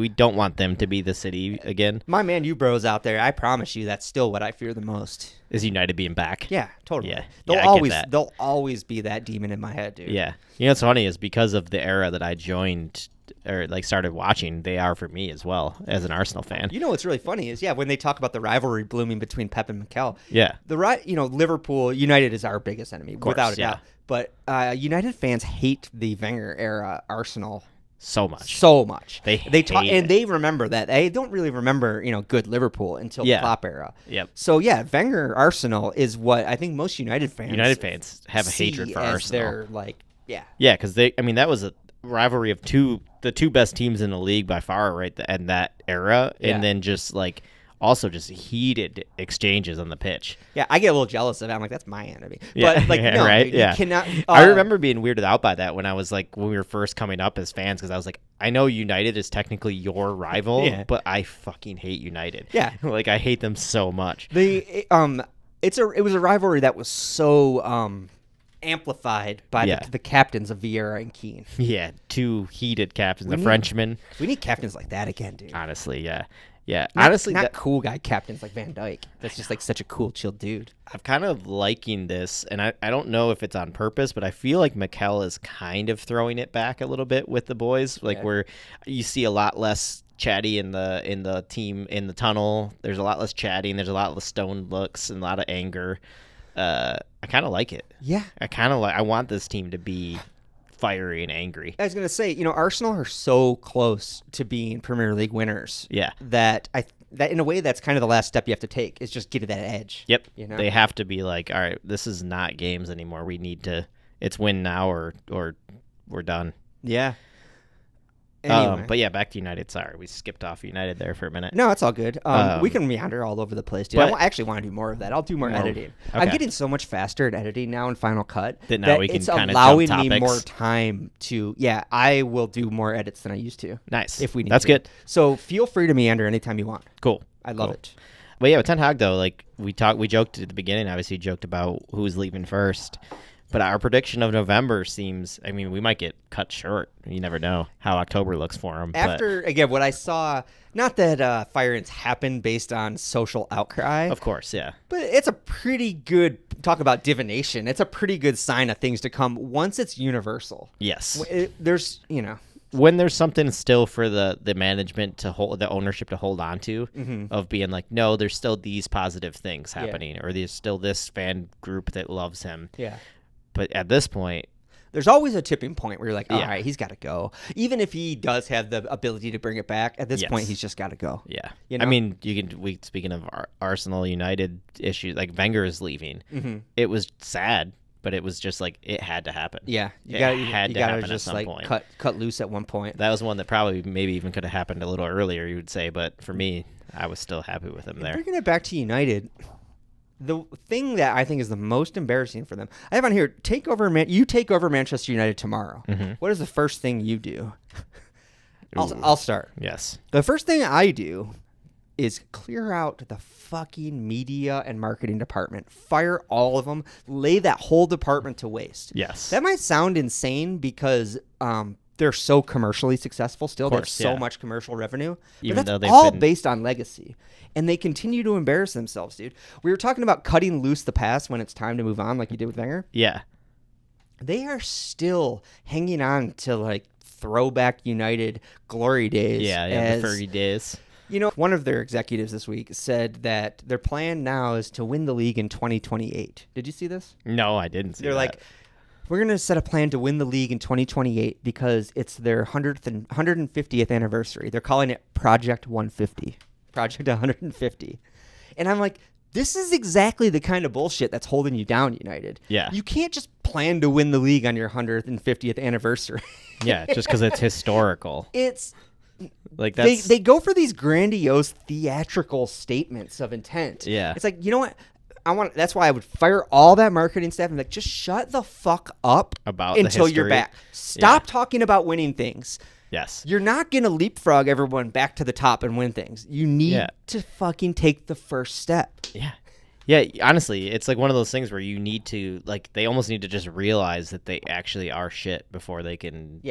S2: don't want them to be the city again.
S1: My man, you bros out there, I promise you that's still what I fear the most.
S2: Is United being back?
S1: Yeah, totally.
S2: Yeah.
S1: They'll
S2: Yeah, I get that.
S1: they'll always be that demon in my head, dude.
S2: Yeah. You know what's funny is because of the era that I joined or like started watching, they are for me as well as an Arsenal fan.
S1: You know what's really funny is when they talk about the rivalry blooming between Pep and Mikel.
S2: Yeah.
S1: Liverpool United is our biggest enemy
S2: course,
S1: without a
S2: yeah.
S1: doubt. But United fans hate the Wenger era Arsenal
S2: So much.
S1: so much.
S2: They
S1: talk,
S2: hate
S1: and
S2: it.
S1: they remember that. They don't really remember good Liverpool until
S2: Yeah.
S1: the Klopp era.
S2: Yep.
S1: So Wenger Arsenal is what I think most United fans
S2: have a hatred
S1: see
S2: for
S1: as
S2: Arsenal.
S1: their,
S2: Yeah, because that was a rivalry of the two best teams in the league by far, right? And that era,
S1: Yeah.
S2: and then just like also just heated exchanges on the pitch.
S1: Yeah, I get a little jealous of it. I'm like, that's my enemy.
S2: Yeah,
S1: But
S2: yeah,
S1: no,
S2: right?
S1: dude,
S2: Yeah.
S1: you cannot.
S2: I remember being weirded out by that when we were first coming up as fans, because I was like, I know United is technically your rival,
S1: Yeah.
S2: but I fucking hate United.
S1: Yeah.
S2: Like I hate them so much.
S1: It was a rivalry that was so amplified by
S2: Yeah.
S1: the captains of Vieira and Keane.
S2: Yeah, two heated captains, the
S1: need-
S2: Frenchman.
S1: We need captains like that again, dude.
S2: Honestly, yeah. Yeah,
S1: Not,
S2: honestly,
S1: not cool guy captains like Van Dyke. That's just like such a cool, chill dude.
S2: I'm kind of liking this, and I don't know if it's on purpose, but I feel like Mikel is kind of throwing it back a little bit with the boys, like
S1: Yeah.
S2: where you see a lot less chatty in the team in the tunnel. There's a lot less chatting. There's a lot less stoned looks and a lot of anger. I kind of like it.
S1: Yeah.
S2: I want this team to be fiery and angry.
S1: I was gonna say, Arsenal are so close to being Premier League winners.
S2: Yeah.
S1: That in a way that's kind of the last step you have to take is just get to that edge.
S2: Yep.
S1: They
S2: They have to be like, all right, this is not games anymore. We need to. It's win now or we're done.
S1: Yeah. Anyway.
S2: But yeah, back to United. Sorry, we skipped off United there for a minute.
S1: No, it's all good. We can meander all over the place, dude.
S2: but-
S1: I actually want to do more of that. I'll do more editing.
S2: Okay.
S1: I'm getting so much faster at editing now in Final Cut
S2: That now we can
S1: it's
S2: kinda
S1: allowing
S2: jump
S1: me
S2: topics.
S1: more time to. Yeah, I will do more edits than I used to.
S2: Nice.
S1: If we need
S2: That's
S1: to.
S2: good.
S1: So feel free to meander anytime you want.
S2: Cool.
S1: I love
S2: Cool.
S1: it.
S2: But yeah, with Ten Hag though, like we joked at the beginning. Obviously, joked about who's leaving first. But our prediction of November seems. I mean, we might get cut short. You never know how October looks for him.
S1: After again, what I saw, not that firings happen based on social outcry,
S2: of course, yeah.
S1: but it's a pretty good talk about divination. It's a pretty good sign of things to come once it's universal.
S2: Yes.
S1: There's
S2: When there's something still for the management to hold, the ownership to hold on to,
S1: Mm-hmm.
S2: of being like, no, there's still these positive things happening, or there's still this fan group that loves him.
S1: yeah.
S2: But at this point,
S1: There's always a tipping point where you're like, all
S2: Yeah.
S1: right, he's got to go. Even if he does have the ability to bring it back, at this
S2: Yes.
S1: point, he's just got to go.
S2: yeah.
S1: You
S2: I
S1: know?
S2: mean, speaking of Arsenal United issues, like Wenger is leaving.
S1: Mm-hmm.
S2: It was sad, but it was just like it had to happen.
S1: Yeah, you
S2: It
S1: got
S2: had
S1: you
S2: to
S1: got to
S2: happen at
S1: just
S2: some
S1: like
S2: point.
S1: cut loose at one point.
S2: That was one that probably maybe even could have happened a little earlier, you would say. But for me, I was still happy with him there.
S1: Bringing it back to United, the thing that I think is the most embarrassing for them, I have on here: you take over Manchester United tomorrow.
S2: Mhm.
S1: What is the first thing you do?
S2: Ooh.
S1: I'll start.
S2: Yes.
S1: The first thing I do is clear out the fucking media and marketing department. Fire all of them. Lay that whole department to waste.
S2: Yes.
S1: That might sound insane because they're so commercially successful still. They have
S2: course,
S1: so
S2: yeah.
S1: much commercial revenue.
S2: Even
S1: but
S2: though
S1: that's
S2: they've
S1: all
S2: been-
S1: based on legacy. And they continue to embarrass themselves, dude. We were talking about cutting loose the past when it's time to move on, like you did with Wenger.
S2: Yeah.
S1: They are still hanging on to like throwback United glory days.
S2: Yeah.
S1: as-
S2: The 30 days.
S1: one of their executives this week said that their plan now is to win the league in 2028. Did you see this?
S2: No, I didn't see
S1: They're
S2: that.
S1: like, we're going to set a plan to win the league in 2028 because it's their 150th anniversary. They're calling it Project 150. Project 150. And I'm like, this is exactly the kind of bullshit that's holding you down, United.
S2: Yeah.
S1: You can't just plan to win the league on your 150th anniversary.
S2: Yeah, just because it's historical.
S1: It's
S2: Like that's
S1: they go for these grandiose theatrical statements of intent.
S2: Yeah.
S1: It's like, you know what? want. That's why I would fire all that marketing staff and be like, just shut the fuck up
S2: About the
S1: until you're
S2: history.
S1: back. Stop talking about winning things.
S2: Yes.
S1: You're not gonna leapfrog everyone back to the top and win things. You need to fucking take the first step.
S2: Yeah. Yeah, honestly, it's like one of those things where you need to, like, they almost need to just realize that they actually are shit before they can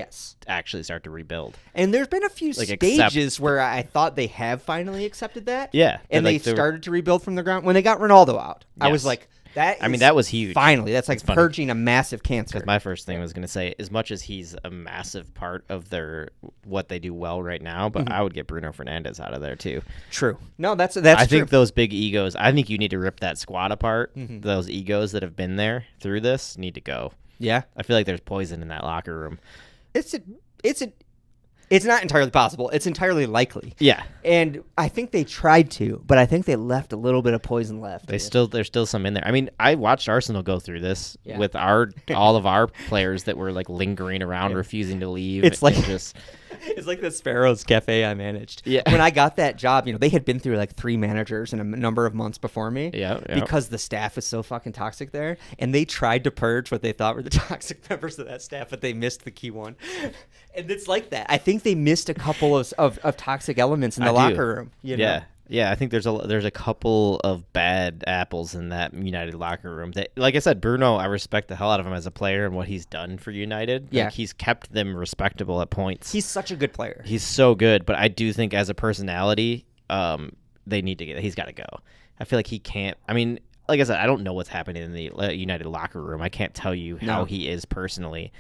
S2: actually start to rebuild.
S1: And there's been a few stages where I thought they have finally accepted that.
S2: Yeah.
S1: And they started to rebuild from the ground. When they got Ronaldo out, I was like, that was
S2: huge.
S1: Finally, that's like purging a massive cancer.
S2: Because my first thing was going to say, as much as he's a massive part of what they do well right now, but I would get Bruno Fernandes out of there too.
S1: True. No, that's
S2: I
S1: true.
S2: think those big egos. I think you need to rip that squad apart. Those egos that have been there through this need to go.
S1: Yeah.
S2: I feel like there's poison in that locker room.
S1: It's not entirely possible. It's entirely likely.
S2: Yeah.
S1: And I think they tried to, but I think they left a little bit of poison left.
S2: There's still some in there. I mean, I watched Arsenal go through this with all of our players that were like lingering around, refusing to leave.
S1: It's like
S2: just
S1: it's like the Sparrows Cafe I managed.
S2: Yeah.
S1: When I got that job, they had been through like 3 managers in a number of months before me.
S2: Yeah.
S1: Because the staff was so fucking toxic there, and they tried to purge what they thought were the toxic members of that staff, but they missed the key one. And it's like that. I think they missed a couple of toxic elements in the locker room.
S2: Yeah, I think there's a couple of bad apples in that United locker room. That, like I said, Bruno, I respect the hell out of him as a player and what he's done for United.
S1: Yeah,
S2: like, he's kept them respectable at points.
S1: He's such a good player.
S2: He's so good, but I do think as a personality, he's got to go. I feel like he can't. I mean, like I said, I don't know what's happening in the United locker room. I can't tell you how he is personally,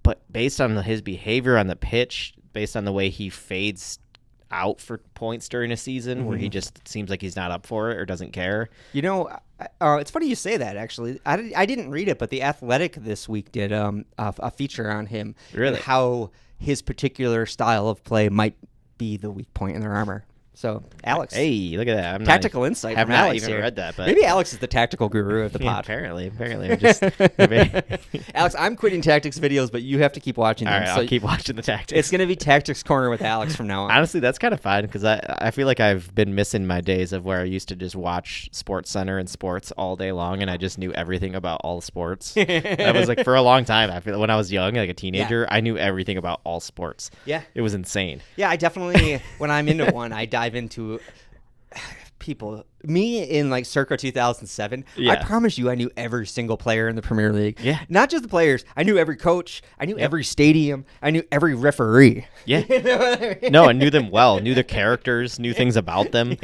S2: but based on his behavior on the pitch, based on the way he fades out for points during a season where he just seems like he's not up for it or doesn't care.
S1: It's funny you say that, actually. I didn't read it, but The Athletic this week did a feature on him.
S2: Really?
S1: And how his particular style of play might be the weak point in their armor. So, Alex.
S2: Hey, look at that.
S1: Tactical insight
S2: I've
S1: from
S2: not
S1: Alex
S2: even
S1: here.
S2: read that. But
S1: maybe Alex is the tactical guru of the pod.
S2: Apparently. I'm just,
S1: Alex, I'm quitting tactics videos, but you have to keep watching them.
S2: All right, I'll keep watching the tactics.
S1: It's going to be Tactics Corner with Alex from now on.
S2: Honestly, that's kind of fun because I feel like I've been missing my days of where I used to just watch Sports Center and sports all day long, and I just knew everything about all sports. That was like for a long time. I feel like when I was young, like a teenager, I knew everything about all sports.
S1: Yeah.
S2: It was insane.
S1: Yeah, I definitely, when I'm into one, I dive into people. Me in like circa 2007, I promise you I knew every single player in the Premier League.
S2: Yeah.
S1: Not just the players. I knew every coach. I knew every stadium. I knew every referee.
S2: Yeah.
S1: You know what I mean?
S2: No, I knew them well. Knew their characters. Knew things about them.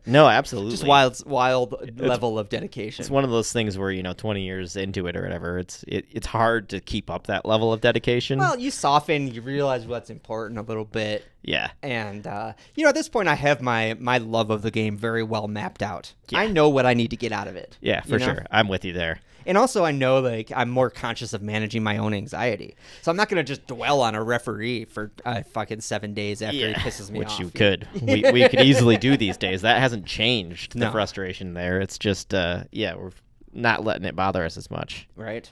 S2: No, absolutely.
S1: Just wild level of dedication.
S2: It's one of those things where 20 years into it or whatever, it's hard to keep up that level of dedication.
S1: Well, you soften. You realize what's important a little bit.
S2: Yeah.
S1: And at this point, I have my love of the game very well mapped out.
S2: Yeah.
S1: I know what I need to get out of it.
S2: Yeah, for sure. I'm with you there.
S1: And also, I know like I'm more conscious of managing my own anxiety, so I'm not going to just dwell on a referee for fucking 7 days after he pisses me off.
S2: Which you could. We could easily do these days. That hasn't changed the frustration there. It's just we're not letting it bother us as much.
S1: Right.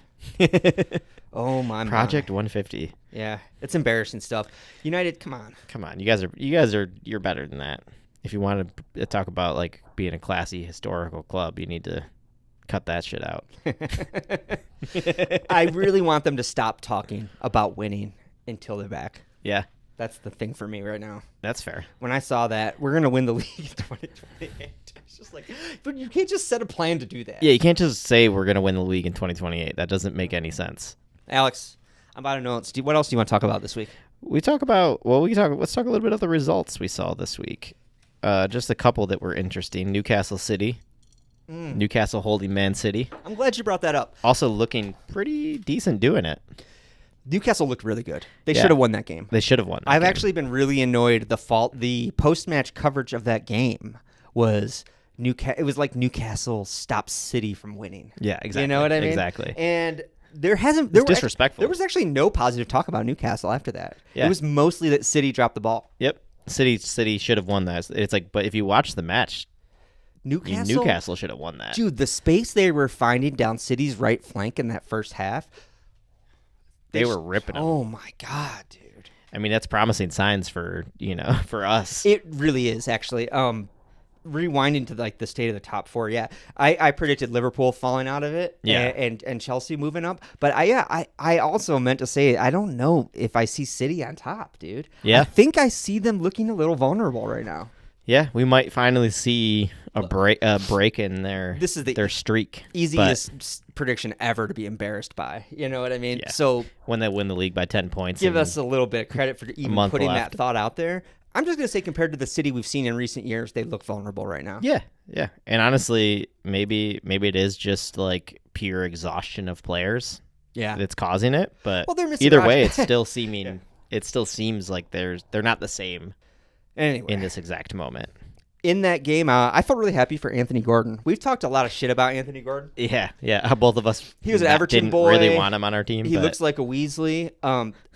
S1: Oh my
S2: Project 150.
S1: Yeah, it's embarrassing stuff. United, come on.
S2: You're better than that. If you want to talk about like being a classy historical club, you need to cut that shit out.
S1: I really want them to stop talking about winning until they're back.
S2: Yeah.
S1: That's the thing for me right now.
S2: That's fair.
S1: When I saw that, we're going to win the league in 2028. It's just like, but you can't just set a plan to do that.
S2: Yeah, you can't just say we're going to win the league in 2028. That doesn't make any sense.
S1: Alex, I'm out of notes. What else do you want to talk about this week?
S2: Let's talk a little bit of the results we saw this week. Just a couple that were interesting. Newcastle City. Newcastle holding Man City.
S1: I'm glad you brought that up.
S2: Also looking pretty decent doing it.
S1: Newcastle looked really good. They should have won that game.
S2: They should have won.
S1: I've actually been really annoyed. The post-match coverage of that game was it was like Newcastle stopped City from winning.
S2: Yeah, exactly.
S1: You know what I mean?
S2: Exactly.
S1: And there
S2: disrespectful.
S1: There was actually no positive talk about Newcastle after that.
S2: Yeah.
S1: It was mostly that City dropped the ball.
S2: Yep. City should have won that. It's like, but if you watch the match, Newcastle should have won that.
S1: Dude, the space they were finding down City's right flank in that first half,
S2: they were ripping them.
S1: Oh my god, dude.
S2: I mean, that's promising signs for for us.
S1: It really is, actually. rewinding to like the state of the top four. Yeah, I predicted Liverpool falling out of it.
S2: Yeah.
S1: and Chelsea moving up. But I also meant to say I don't know if I see City on top, dude.
S2: Yeah.
S1: I think I see them looking a little vulnerable right now.
S2: Yeah, we might finally see a break in their
S1: This is
S2: their streak.
S1: Easiest prediction ever to be embarrassed by. You know what I mean?
S2: Yeah.
S1: So
S2: When they win the league by 10 points.
S1: give
S2: and
S1: us a little bit of credit for even
S2: month
S1: putting
S2: left.
S1: that thought out there. I'm just going to say compared to the City we've seen in recent years, they look vulnerable right now.
S2: Yeah. And honestly, maybe it is just like pure exhaustion of players
S1: Yeah.
S2: that's causing it. But
S1: Well, they're missing
S2: either
S1: Roger.
S2: way, it's still seeming. It still seems like they're not the same
S1: Anyway,
S2: in this exact moment.
S1: in that game, I felt really happy for Anthony Gordon. We've talked a lot of shit about Anthony Gordon.
S2: Yeah. Both of us.
S1: He was an Everton
S2: didn't
S1: boy.
S2: really want him on our team.
S1: He
S2: but
S1: looks like a Weasley.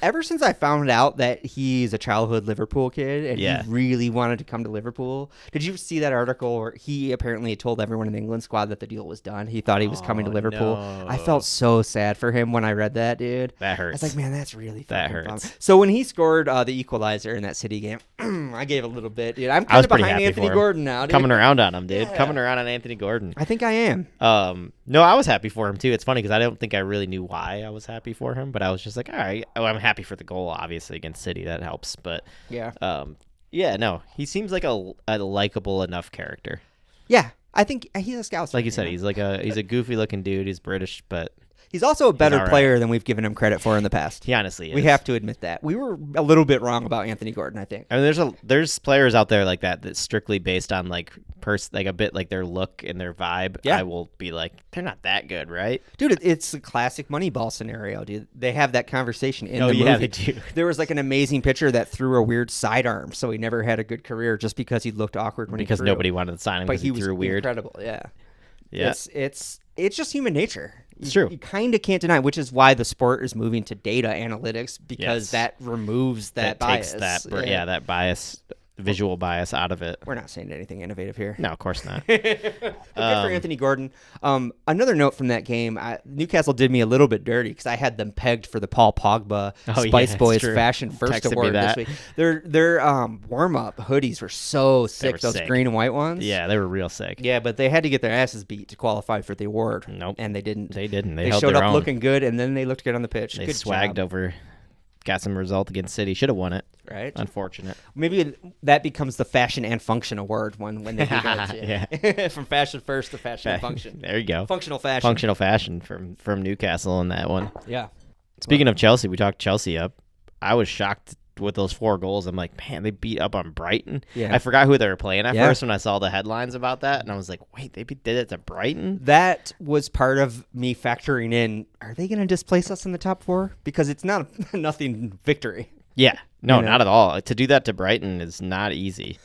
S1: Ever since I found out that he's a childhood Liverpool kid and
S2: Yeah.
S1: he really wanted to come to Liverpool, did you see that article where he apparently told everyone in the England squad that the deal was done? He thought he was coming to Liverpool.
S2: no.
S1: I felt so sad for him when I read that, dude.
S2: that
S1: I
S2: hurts.
S1: was like, man, that's really
S2: That
S1: fucking
S2: hurts.
S1: bummer. So when he scored the equalizer in that City game, I gave a little bit, dude. I'm
S2: I was
S1: kind of
S2: pretty
S1: behind
S2: happy
S1: Anthony
S2: for him.
S1: Gordon now, dude.
S2: Coming around on him, dude.
S1: Yeah.
S2: Coming around on Anthony Gordon.
S1: I think I am.
S2: No, I was happy for him too. It's funny because I don't think I really knew why I was happy for him, but I was just like, all right, I'm happy for the goal, obviously against City. That helps, but
S1: Yeah.
S2: yeah, no, he seems like a likable enough character.
S1: Yeah. I think he's a scout.
S2: Like you said, he's a goofy looking dude. He's British, but
S1: He's also a better
S2: all right.
S1: player than we've given him credit for in the past.
S2: he honestly is.
S1: We have to admit that. We were a little bit wrong about Anthony Gordon, I think.
S2: I mean, there's players out there like that that's strictly based on like a bit like their look and their vibe.
S1: Yeah.
S2: I will be like, they're not that good, right?
S1: Dude, it's a classic Moneyball scenario, dude. They have that conversation in the movie.
S2: yeah, they do.
S1: There was like an amazing pitcher that threw a weird sidearm, so he never had a good career just because he looked awkward when
S2: Because
S1: he threw.
S2: nobody wanted to sign him
S1: But
S2: because
S1: he
S2: he
S1: was
S2: threw weird.
S1: incredible, yeah.
S2: Yeah,
S1: It's just human nature.
S2: It's true.
S1: You kind of can't deny, which is why the sport is moving to data analytics because
S2: Yes.
S1: that removes that bias.
S2: takes that that bias, visual bias out of it.
S1: We're not saying anything innovative here.
S2: No, of course not.
S1: But good for Anthony Gordon. Another note from that game, Newcastle did me a little bit dirty because I had them pegged for the Paul Pogba
S2: Oh, yeah,
S1: Spice
S2: that's
S1: Boys
S2: true.
S1: Fashion First
S2: Texted me
S1: Award this
S2: that.
S1: week. Their warm-up hoodies were so sick,
S2: were
S1: those
S2: sick.
S1: green and white ones.
S2: Yeah, they were real sick.
S1: Yeah, but they had to get their asses beat to qualify for the award.
S2: Nope.
S1: And they didn't.
S2: They didn't.
S1: They
S2: held
S1: showed
S2: their
S1: up
S2: own.
S1: looking good, and then they looked good on the pitch.
S2: They
S1: good
S2: swagged
S1: job,
S2: over, got some result against City. Should have won it.
S1: right?
S2: Unfortunate.
S1: Maybe that becomes the fashion and function award when they do that.
S2: Yeah.
S1: From fashion first to fashion and function.
S2: There you go.
S1: Functional fashion.
S2: Functional fashion from Newcastle in that one.
S1: Yeah.
S2: Speaking of Chelsea, we talked Chelsea up. I was shocked with those 4 goals. I'm like, man, they beat up on Brighton.
S1: Yeah.
S2: I forgot who they were playing at
S1: Yeah.
S2: first when I saw the headlines about that, and I was like, wait, they did it to Brighton?
S1: That was part of me factoring in, are they going to displace us in the top 4? Because it's not a nothing victory.
S2: Yeah. No,
S1: You know?
S2: not at all. To do that to Brighton is not easy.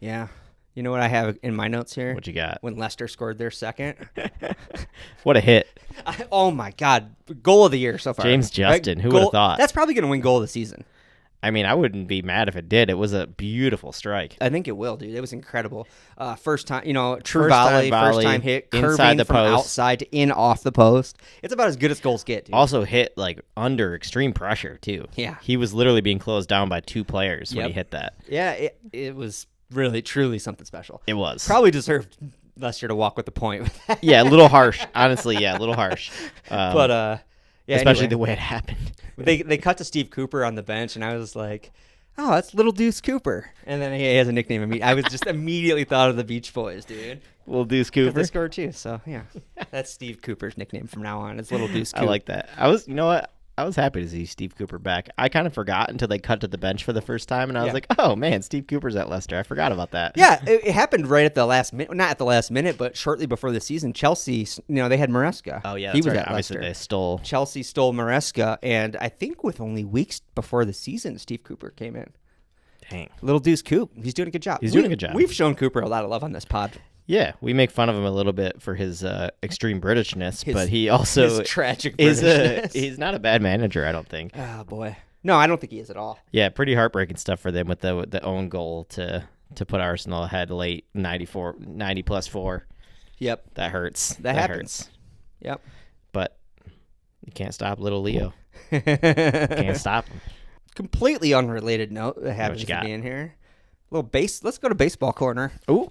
S1: Yeah. You know what I have in my notes here?
S2: What you got?
S1: When Leicester scored their second.
S2: What a hit.
S1: Oh, my God. Goal of the year so far.
S2: James Justin, who would've thought?
S1: That's probably going to win goal of the season.
S2: I mean, I wouldn't be mad if it did. It was a beautiful strike.
S1: I think it will, dude. It was incredible. First time, true
S2: First
S1: volley,
S2: time
S1: first time hit,
S2: inside
S1: curving
S2: the
S1: from
S2: post.
S1: outside to in off the post. It's about as good as goals get, dude.
S2: Also hit like under extreme pressure too.
S1: Yeah.
S2: He was literally being closed down by 2 players when
S1: Yep.
S2: he hit that.
S1: Yeah, it was really, truly something special.
S2: It was.
S1: Probably deserved Leicester to walk with the point with that.
S2: Yeah, a little harsh. Honestly, yeah, a little harsh.
S1: But, yeah,
S2: especially
S1: anyway.
S2: the way it happened.
S1: They cut to Steve Cooper on the bench, and I was like, oh, that's Little Deuce Cooper. And then he has a nickname. I was just immediately thought of the Beach Boys, dude.
S2: Little Deuce
S1: But
S2: Cooper.
S1: they scored too, so yeah. That's Steve Cooper's nickname from now on. It's Little Deuce
S2: I
S1: Cooper.
S2: like that. You know what? I was happy to see Steve Cooper back. I kind of forgot until they cut to the bench for the first time, and I was
S1: Yeah.
S2: like, oh, man, Steve Cooper's at Leicester. I forgot about that.
S1: Yeah, it happened right at the last minute. Not at the last minute, but shortly before the season. Chelsea, they had Maresca.
S2: Oh, yeah,
S1: he
S2: that's
S1: was
S2: right.
S1: at
S2: Obviously,
S1: Leicester.
S2: they stole.
S1: Chelsea stole Maresca, and I think with only weeks before the season, Steve Cooper came in.
S2: Dang.
S1: Little Deuce Coop. He's doing a good job.
S2: He's doing a good job.
S1: We've shown Cooper a lot of love on this pod.
S2: Yeah, we make fun of him a little bit for his extreme Britishness,
S1: His-
S2: but he also
S1: His tragic
S2: is
S1: Britishness.
S2: he's not a bad manager, I don't think.
S1: Oh, boy. No, I don't think he is at all.
S2: Yeah, pretty heartbreaking stuff for them with the own goal to put Arsenal ahead late 90 plus 4.
S1: Yep.
S2: That hurts.
S1: That happens.
S2: hurts.
S1: Yep.
S2: But you can't stop little Leo. Can't stop him.
S1: Completely unrelated note that happens
S2: you
S1: to
S2: got?
S1: be in here. Let's go to baseball corner.
S2: Ooh.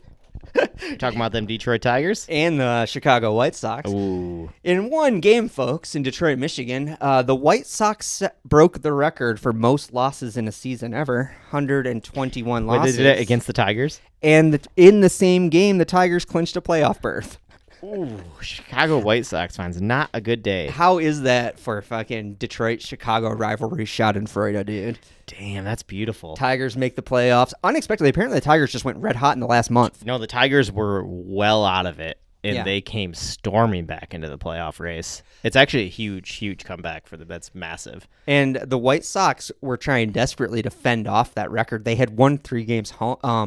S2: Talking about them Detroit Tigers?
S1: And the Chicago White Sox.
S2: Ooh.
S1: In one game, folks, in Detroit, Michigan, the White Sox broke the record for most losses in a season ever, 121
S2: Wait,
S1: losses.
S2: they did it against the Tigers?
S1: And in the same game, the Tigers clinched a playoff berth.
S2: Ooh, Chicago White Sox fans, not a good day.
S1: How is that for fucking Detroit-Chicago rivalry schadenfreude, dude?
S2: Damn, that's beautiful.
S1: Tigers make the playoffs. Unexpectedly, apparently the Tigers just went red hot in the last month.
S2: No, the Tigers were well out of it, and
S1: Yeah.
S2: they came storming back into the playoff race. It's actually a huge, huge comeback for them. That's massive.
S1: And the White Sox were trying desperately to fend off that record. They had won 3 games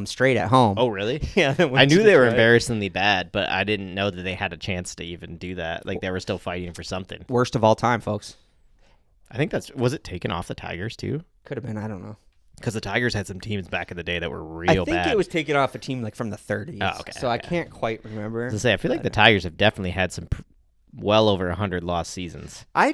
S1: straight at home.
S2: Oh, really?
S1: Yeah.
S2: I knew they were embarrassingly bad, but I didn't know that they had a chance to even do that. Like, they were still fighting for something.
S1: Worst of all time, folks.
S2: I think was it taken off the Tigers, too?
S1: Could have been. I don't know.
S2: Because the Tigers had some teams back in the day that were
S1: I
S2: real
S1: think
S2: bad.
S1: it was taken off a team like from the 30s.
S2: Oh, okay,
S1: So I
S2: okay.
S1: can't quite remember.
S2: I feel like the Tigers have definitely had some well over 100 lost seasons.
S1: I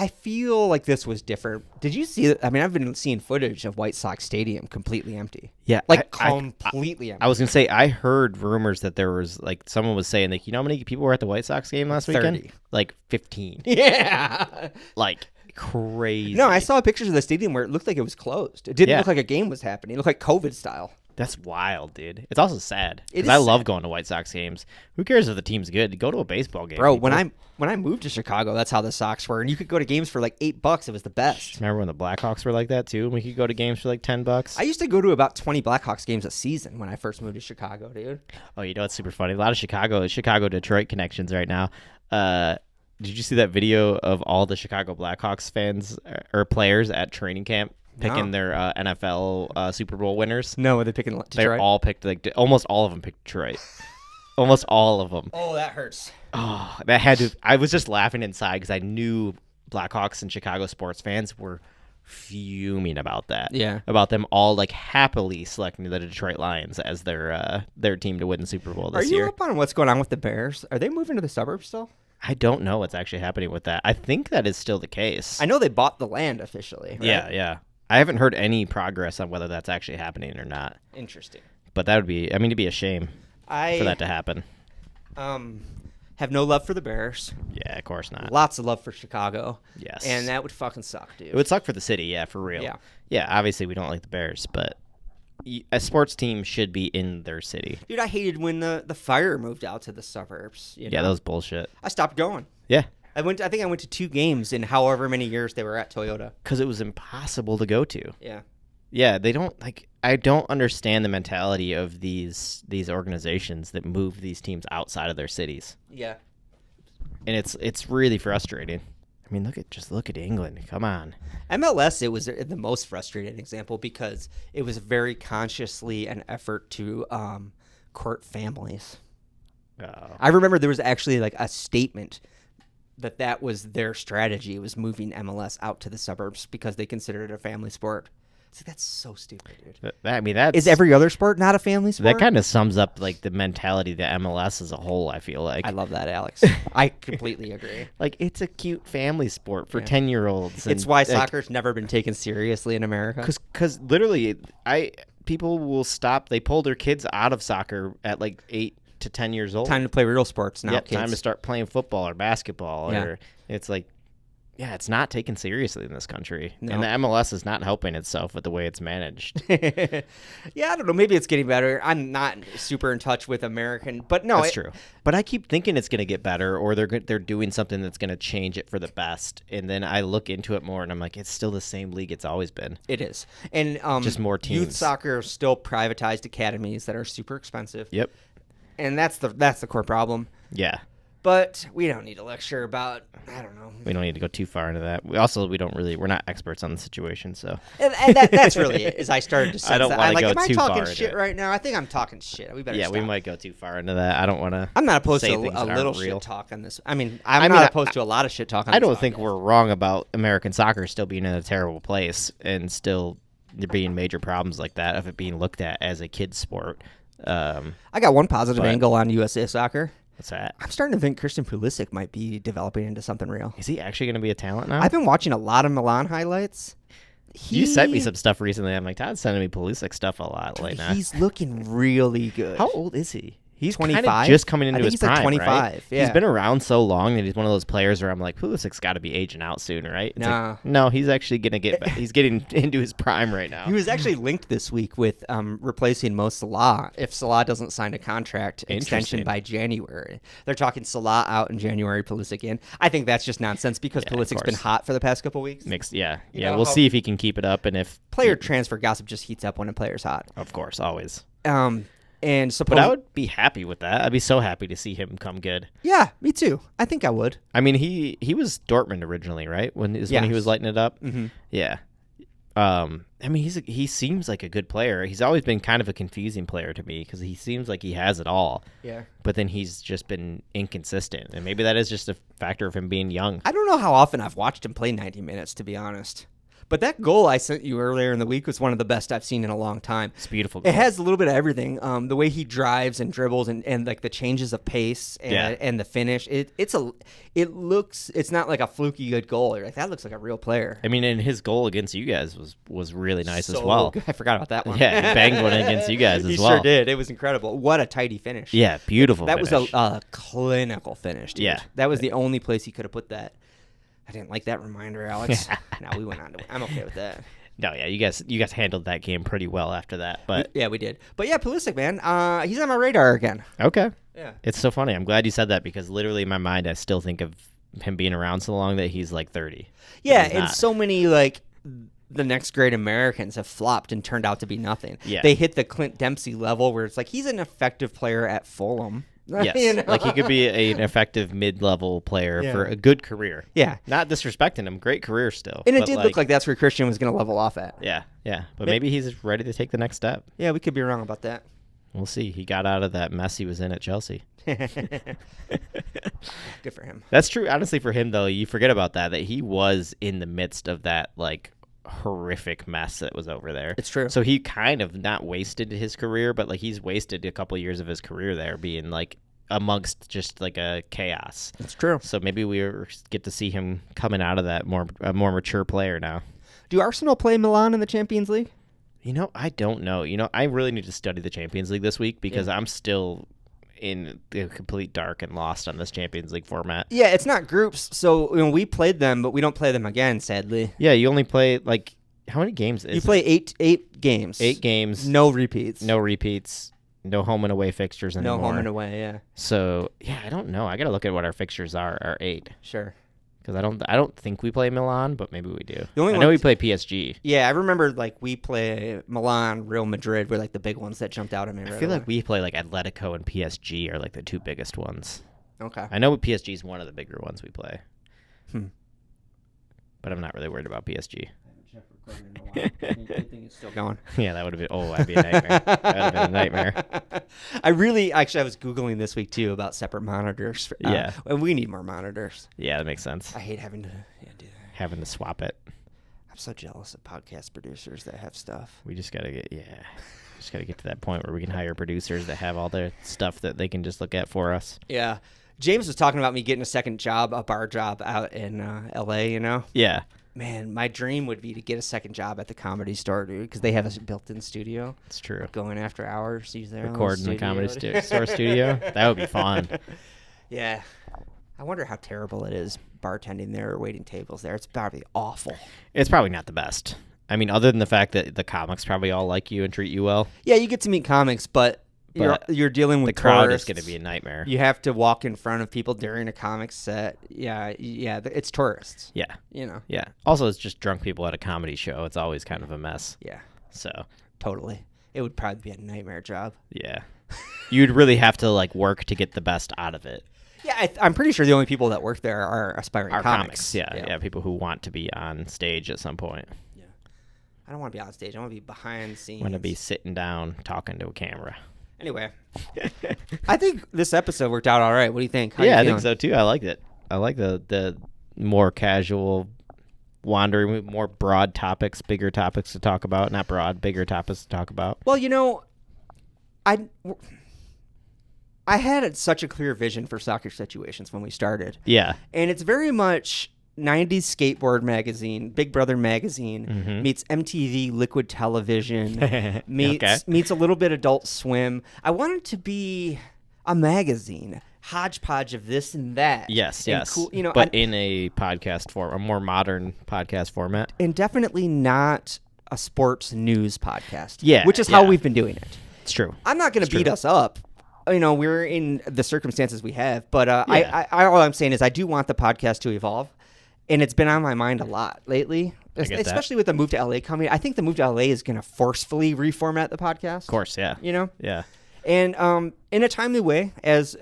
S1: feel like this was different. Did you see it? I mean, I've been seeing footage of White Sox Stadium completely empty.
S2: Yeah,
S1: Like completely empty.
S2: I was gonna say I heard rumors that there was like someone was saying like, you know how many people were at the White Sox game last
S1: 30.
S2: weekend? Like 15.
S1: Yeah.
S2: Like crazy.
S1: No, I saw pictures of the stadium where it looked like it was closed. It didn't
S2: Yeah.
S1: look like a game was happening. It looked like COVID style.
S2: That's wild, dude. It's also sad
S1: It
S2: because
S1: is
S2: I love
S1: sad.
S2: going to White Sox games. Who cares if the team's good? Go to a baseball game,
S1: Bro,
S2: people.
S1: when I moved to Chicago, that's how the Sox were. And you could go to games for like $8. It was the best.
S2: Remember when the Blackhawks were like that too? We could go to games for like $10.
S1: I used to go to about 20 Blackhawks games a season when I first moved to Chicago, dude.
S2: Oh, you know what's super funny? A lot of Chicago Detroit connections right now. Did you see that video of all the Chicago Blackhawks fans or players at training camp picking
S1: No.
S2: their NFL Super Bowl winners?
S1: No, are they picking Detroit?
S2: They're all picked, like almost all of them picked Detroit. Almost all of them.
S1: Oh, that hurts.
S2: Oh, that had to. I was just laughing inside because I knew Blackhawks and Chicago sports fans were fuming about that.
S1: Yeah.
S2: About them all like happily selecting the Detroit Lions as their team to win the Super Bowl
S1: Are
S2: this
S1: you
S2: year.
S1: up on what's going on with the Bears? Are they moving to the suburbs still?
S2: I don't know what's actually happening with that. I think that is still the case.
S1: I know they bought the land officially. Right?
S2: Yeah, yeah. I haven't heard any progress on whether that's actually happening or not.
S1: Interesting.
S2: But that would be, I mean, it'd be a shame
S1: I
S2: for that to happen.
S1: have no love for the Bears.
S2: Yeah, of course not.
S1: Lots of love for Chicago.
S2: Yes.
S1: And that would fucking suck, dude.
S2: It would suck for the city, yeah, for real.
S1: Yeah.
S2: Yeah, obviously we don't like the Bears, but a sports team should be in their city.
S1: Dude, I hated when the Fire moved out to the suburbs. You
S2: Yeah,
S1: know?
S2: that was bullshit.
S1: I stopped going.
S2: Yeah,
S1: I think I went to 2 games in however many years they were at Toyota.
S2: because it was impossible to go to.
S1: Yeah.
S2: Yeah, they don't like. I don't understand the mentality of these organizations that move these teams outside of their cities,
S1: Yeah.
S2: and it's really frustrating. I mean, look at England. Come on.
S1: MLS, it was the most frustrating example because it was very consciously an effort to court families. I remember there was actually like a statement that was their strategy, was moving MLS out to the suburbs because they considered it a family sport. It's like, that's so stupid, dude.
S2: I mean, that's
S1: Is every other sport not a family sport?
S2: that kind of sums up like the mentality of the MLS as a whole. I feel like
S1: I love that, Alex. I completely agree.
S2: like it's a cute family sport for
S1: Yeah.
S2: 10-year-olds.
S1: It's why soccer's never been taken seriously in America.
S2: Because literally, people will stop. They pull their kids out of soccer at like 8 to 10 years old.
S1: Time to play real sports now,
S2: Yep,
S1: kids.
S2: time to start playing football or basketball.
S1: Yeah.
S2: Or it's like, yeah, it's not taken seriously in this country,
S1: No.
S2: and the MLS is not helping itself with the way it's managed.
S1: Yeah, I don't know. Maybe it's getting better. I'm not super in touch with American, but no,
S2: That's true. But I keep thinking it's going to get better, or they're doing something that's going to change it for the best. And then I look into it more, and I'm like, it's still the same league it's always been.
S1: It is, and
S2: Just more
S1: Youth
S2: teams.
S1: soccer are still privatized academies that are super expensive.
S2: Yep.
S1: And that's the core problem.
S2: Yeah.
S1: But we don't need a lecture about, I don't know.
S2: We don't need to go too far into that. We're not experts on the situation, so
S1: And that's really it. Is I started to sense
S2: I don't
S1: that.
S2: wanna
S1: I'm like,
S2: go
S1: am I
S2: too
S1: talking
S2: far into
S1: shit
S2: it.
S1: right now? I think I'm talking shit. We better
S2: yeah,
S1: stop.
S2: we might go too far into that. I don't want to.
S1: I'm not opposed
S2: say
S1: to
S2: things
S1: a
S2: that
S1: little
S2: aren't real.
S1: shit talk on this. I'm not opposed to a lot of shit talk on
S2: I
S1: this
S2: don't think
S1: podcast.
S2: we're wrong about American soccer still being in a terrible place and still there being major problems like that of it being looked at as a kid's sport.
S1: I got one positive
S2: But-
S1: angle on USA soccer.
S2: What's that?
S1: I'm starting to think Christian Pulisic might be developing into something real.
S2: Is he actually going to be a talent now?
S1: I've been watching a lot of Milan highlights.
S2: You sent me some stuff recently. I'm like, Todd's sending me Pulisic stuff a lot lately now.
S1: He's looking really good.
S2: How old is he? He's
S1: 25?
S2: kind of just coming into
S1: I think
S2: his
S1: he's like
S2: prime,
S1: 25,
S2: right?
S1: yeah.
S2: He's been around so long that he's one of those players where I'm like, Pulisic's got to be aging out soon, right? It's
S1: Nah.
S2: like, no, he's actually gonna he's getting into his prime right now.
S1: He was actually linked this week with replacing Mo Salah if Salah doesn't sign a contract extension
S2: Interesting.
S1: by January. They're talking Salah out in January, Pulisic in. I think that's just nonsense because
S2: Yeah, of
S1: Pulisic's been
S2: course.
S1: hot for the past couple weeks.
S2: Yeah.
S1: You know
S2: We'll
S1: how-
S2: see if he can keep it up, and if
S1: Player transfer gossip just heats up when a player's hot.
S2: of course, always.
S1: And
S2: But I would be happy with that. I'd be so happy to see him come good.
S1: Yeah, me too. I think I would.
S2: I mean, he was Dortmund originally, right? When he
S1: Yes.
S2: was lighting it up.
S1: Mhm.
S2: Yeah. I mean, he seems like a good player. He's always been kind of a confusing player to me because he seems like he has it all,
S1: Yeah.
S2: but then he's just been inconsistent, and maybe that is just a factor of him being young.
S1: I don't know how often I've watched him play 90 minutes, to be honest. But that goal I sent you earlier in the week was one of the best I've seen in a long time.
S2: It's beautiful.
S1: It has a little bit of everything. The way he drives and dribbles and like the changes of pace and the finish. It's not like a fluky good goal. You're like, that looks like a real player.
S2: I mean, and his goal against you guys was really nice as
S1: So
S2: well.
S1: good. I forgot about that one.
S2: Yeah, he banged one against you guys as
S1: He
S2: well.
S1: sure did. It was incredible. What a tidy finish.
S2: Yeah, beautiful.
S1: That
S2: finish.
S1: was a clinical finish, dude.
S2: Yeah.
S1: That was the only place he could have put that. I didn't like that reminder, Alex. No, we went on to I'm okay with that.
S2: No, yeah, you guys handled that game pretty well after that. But
S1: Yeah, we did. But yeah, Pulisic, man, he's on my radar again.
S2: okay.
S1: Yeah.
S2: It's so funny. I'm glad you said that because literally in my mind I still think of him being around so long that he's like 30.
S1: Yeah,
S2: But he's
S1: and
S2: not.
S1: so many like the next great Americans have flopped and turned out to be nothing.
S2: Yeah.
S1: They hit the Clint Dempsey level where it's like he's an effective player at Fulham.
S2: Yes,
S1: You know?
S2: like he could be an effective mid-level player
S1: Yeah.
S2: for a good career.
S1: Yeah.
S2: Not disrespecting him, great career still.
S1: And it
S2: but,
S1: did look like that's where Christian was going to level off at.
S2: yeah, but maybe he's ready to take the next step.
S1: Yeah, we could be wrong about that.
S2: We'll see. He got out of that mess he was in at Chelsea.
S1: Good for him.
S2: That's true. Honestly, for him though, you forget about that he was in the midst of that like horrific mess that was over there.
S1: It's true.
S2: So he kind of not wasted his career, but like he's wasted a couple years of his career there being like amongst just like a chaos.
S1: It's true.
S2: So maybe we get to see him coming out of that a more mature player now.
S1: Do Arsenal play Milan in the Champions League?
S2: I don't know. I really need to study the Champions League this week because I'm still in the complete dark and lost on this Champions League format.
S1: Yeah, it's not groups. So we played them, but we don't play them again, sadly.
S2: Yeah, you only play like how many games is
S1: You
S2: it?
S1: play eight games.
S2: 8 games.
S1: No repeats.
S2: No repeats. No home and away fixtures anymore.
S1: No home and away, yeah.
S2: So yeah, I don't know. I gotta look at what our fixtures are. Our 8,
S1: Sure.
S2: because I don't think we play Milan, but maybe we do.
S1: The only
S2: I know we
S1: ones-
S2: play PSG.
S1: Yeah, I remember like we play Milan, Real Madrid were like the big ones that jumped out at me.
S2: I
S1: right
S2: feel
S1: away.
S2: like we play like Atletico and PSG are like the 2 biggest ones.
S1: Okay.
S2: I know PSG is one of the bigger ones we play,
S1: Hmm.
S2: but I'm not really worried about PSG.
S1: I think it's still going.
S2: Yeah, that would have been. Oh, that'd be a nightmare. That would have been a nightmare.
S1: I was Googling this week too about separate monitors.
S2: Yeah.
S1: And we need more monitors.
S2: Yeah, that makes sense.
S1: I hate having to do that.
S2: Having to swap it.
S1: I'm so jealous of podcast producers that have stuff.
S2: We just gotta get to that point where we can hire producers that have all their stuff that they can just look at for us.
S1: Yeah. James was talking about me getting a second job, a bar job out in L.A.,
S2: Yeah.
S1: Man, my dream would be to get a second job at the Comedy Store, dude, because they have a built-in studio.
S2: It's true.
S1: Going after hours, use their
S2: Recording
S1: own
S2: the Comedy
S1: studio.
S2: Store studio. That would be fun.
S1: Yeah. I wonder how terrible it is bartending there or waiting tables there. It's probably awful.
S2: It's probably not the best. I mean, other than the fact that the comics probably all like you and treat you well,
S1: Yeah, you get to meet comics, but you're dealing with
S2: the crowd
S1: tourists.
S2: is going to be a nightmare.
S1: You have to walk in front of people during a comic set. Yeah, it's tourists.
S2: Yeah. Yeah. Also, it's just drunk people at a comedy show. It's always kind of a mess.
S1: Yeah,
S2: So,
S1: totally. It would probably be a nightmare job.
S2: yeah. You'd really have to like work to get the best out of it.
S1: Yeah, I'm pretty sure the only people that work there are aspiring
S2: Our
S1: comics.
S2: Yeah, people who want to be on stage at some point.
S1: I don't want to be on stage. I want to be behind the scenes.
S2: Want to be sitting down talking to a camera.
S1: Anyway, I think this episode worked out all right. What do you think? How you
S2: Yeah, I
S1: feeling?
S2: think so too. I liked it. I like the more casual wandering with more broad topics, bigger topics to talk about. Not broad, bigger topics to talk about.
S1: Well, I had such a clear vision for soccer situations when we started.
S2: Yeah.
S1: And it's very much 90s skateboard magazine, Big Brother magazine, meets MTV Liquid Television, meets a little bit Adult Swim. I want it to be a magazine, hodgepodge of this and that.
S2: Yes,
S1: and
S2: yes.
S1: cool,
S2: but in a podcast form, a more modern podcast format.
S1: And definitely not a sports news podcast.
S2: Yeah,
S1: which is how we've been doing it.
S2: It's true.
S1: I'm not going to beat us up. We're in the circumstances we have, but all I'm saying is I do want the podcast to evolve. And it's been on my mind a lot lately, especially with the move to LA coming. I think the move to LA is going to forcefully reformat the podcast.
S2: Of course, yeah. Yeah.
S1: And in a timely way, as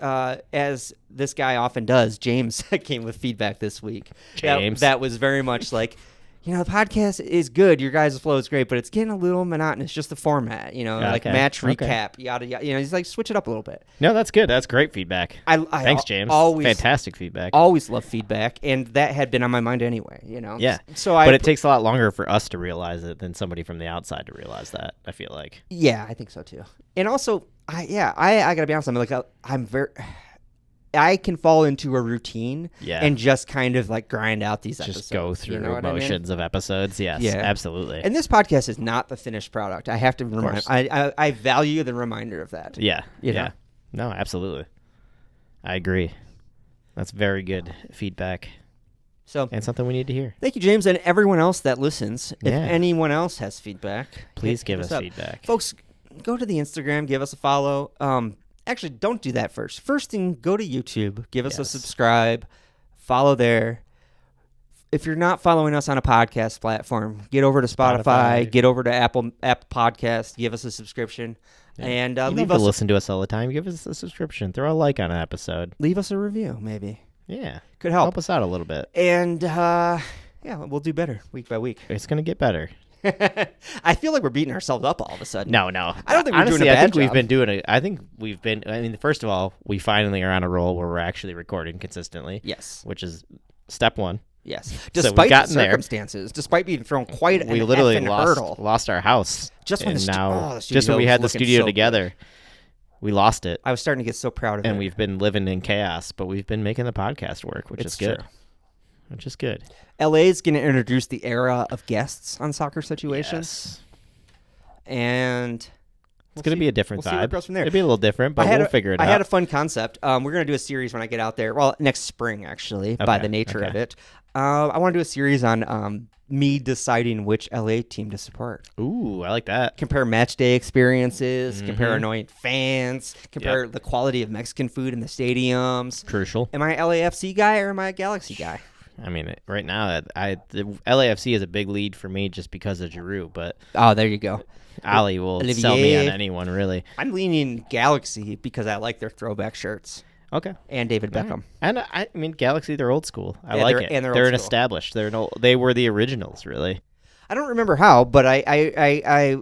S1: this guy often does, James came with feedback this week.
S2: James.
S1: That was very much like, the podcast is good. Your guys' flow is great, but it's getting a little monotonous. Just the format, like match recap, yada yada. He's like, switch it up a little bit.
S2: No, that's good. That's great feedback. Thanks, James. Fantastic feedback.
S1: Always love feedback, and that had been on my mind anyway.
S2: Yeah.
S1: But
S2: it takes a lot longer for us to realize it than somebody from the outside to realize that. I feel like.
S1: Yeah, I think so too. And also, I gotta be honest. I can fall into a routine and just kind of like grind out these episodes.
S2: Just go through motions of episodes. Yes, absolutely.
S1: And this podcast is not the finished product. I have to remind. I value the reminder of that.
S2: Yeah. Yeah. No, absolutely. I agree. That's very good feedback. And something we need to hear.
S1: Thank you, James, and everyone else that listens. If anyone else has feedback,
S2: please give us feedback.
S1: Folks, go to the Instagram, give us a follow. Actually, don't do that first. First thing, go to YouTube, give us a subscribe, follow there. If you're not following us on a podcast platform, get over to Spotify. Get over to Apple Podcasts, give us a subscription, and leave us.
S2: Listen to us all the time. Give us a subscription. Throw a like on an episode.
S1: Leave us a review, maybe.
S2: Yeah,
S1: could help.
S2: Help us out a little bit.
S1: And we'll do better week by week.
S2: It's gonna get better.
S1: I feel like we're beating ourselves up all of a sudden.
S2: No.
S1: I don't think we're doing a bad job.
S2: I mean, first of all, we finally are on a roll where we're actually recording consistently.
S1: Yes.
S2: Which is step one.
S1: Yes. Despite the circumstances, despite being thrown quite an hurdle.
S2: Lost our house.
S1: Just when
S2: we had the studio together, we lost it.
S1: I was starting to get so proud of it.
S2: And we've been living in chaos, but we've been making the podcast work, which is good. Which is good. LA
S1: is going to introduce the era of guests on Soccer Situations.
S2: Yes.
S1: And
S2: it's going to be a different vibe.
S1: See where it goes from there.
S2: It'll be a little different, but we'll figure it out.
S1: I had a fun concept. We're going to do a series when I get out there. Well, next spring, actually, by the nature of it. I want to do a series on me deciding which LA team to support.
S2: Ooh, I like that.
S1: Compare match day experiences, compare annoying fans, compare the quality of Mexican food in the stadiums.
S2: Crucial.
S1: Am I an LAFC guy or am I a Galaxy guy?
S2: I mean, right now, the LAFC is a big lead for me just because of Giroud, but...
S1: Oh, there you go.
S2: Ali will sell me on anyone, really.
S1: I'm leaning Galaxy because I like their throwback shirts.
S2: Okay.
S1: And David Beckham.
S2: And I mean, Galaxy, they're old school. I like it.
S1: And
S2: they're an established. They were the originals, really.
S1: I don't remember how, but I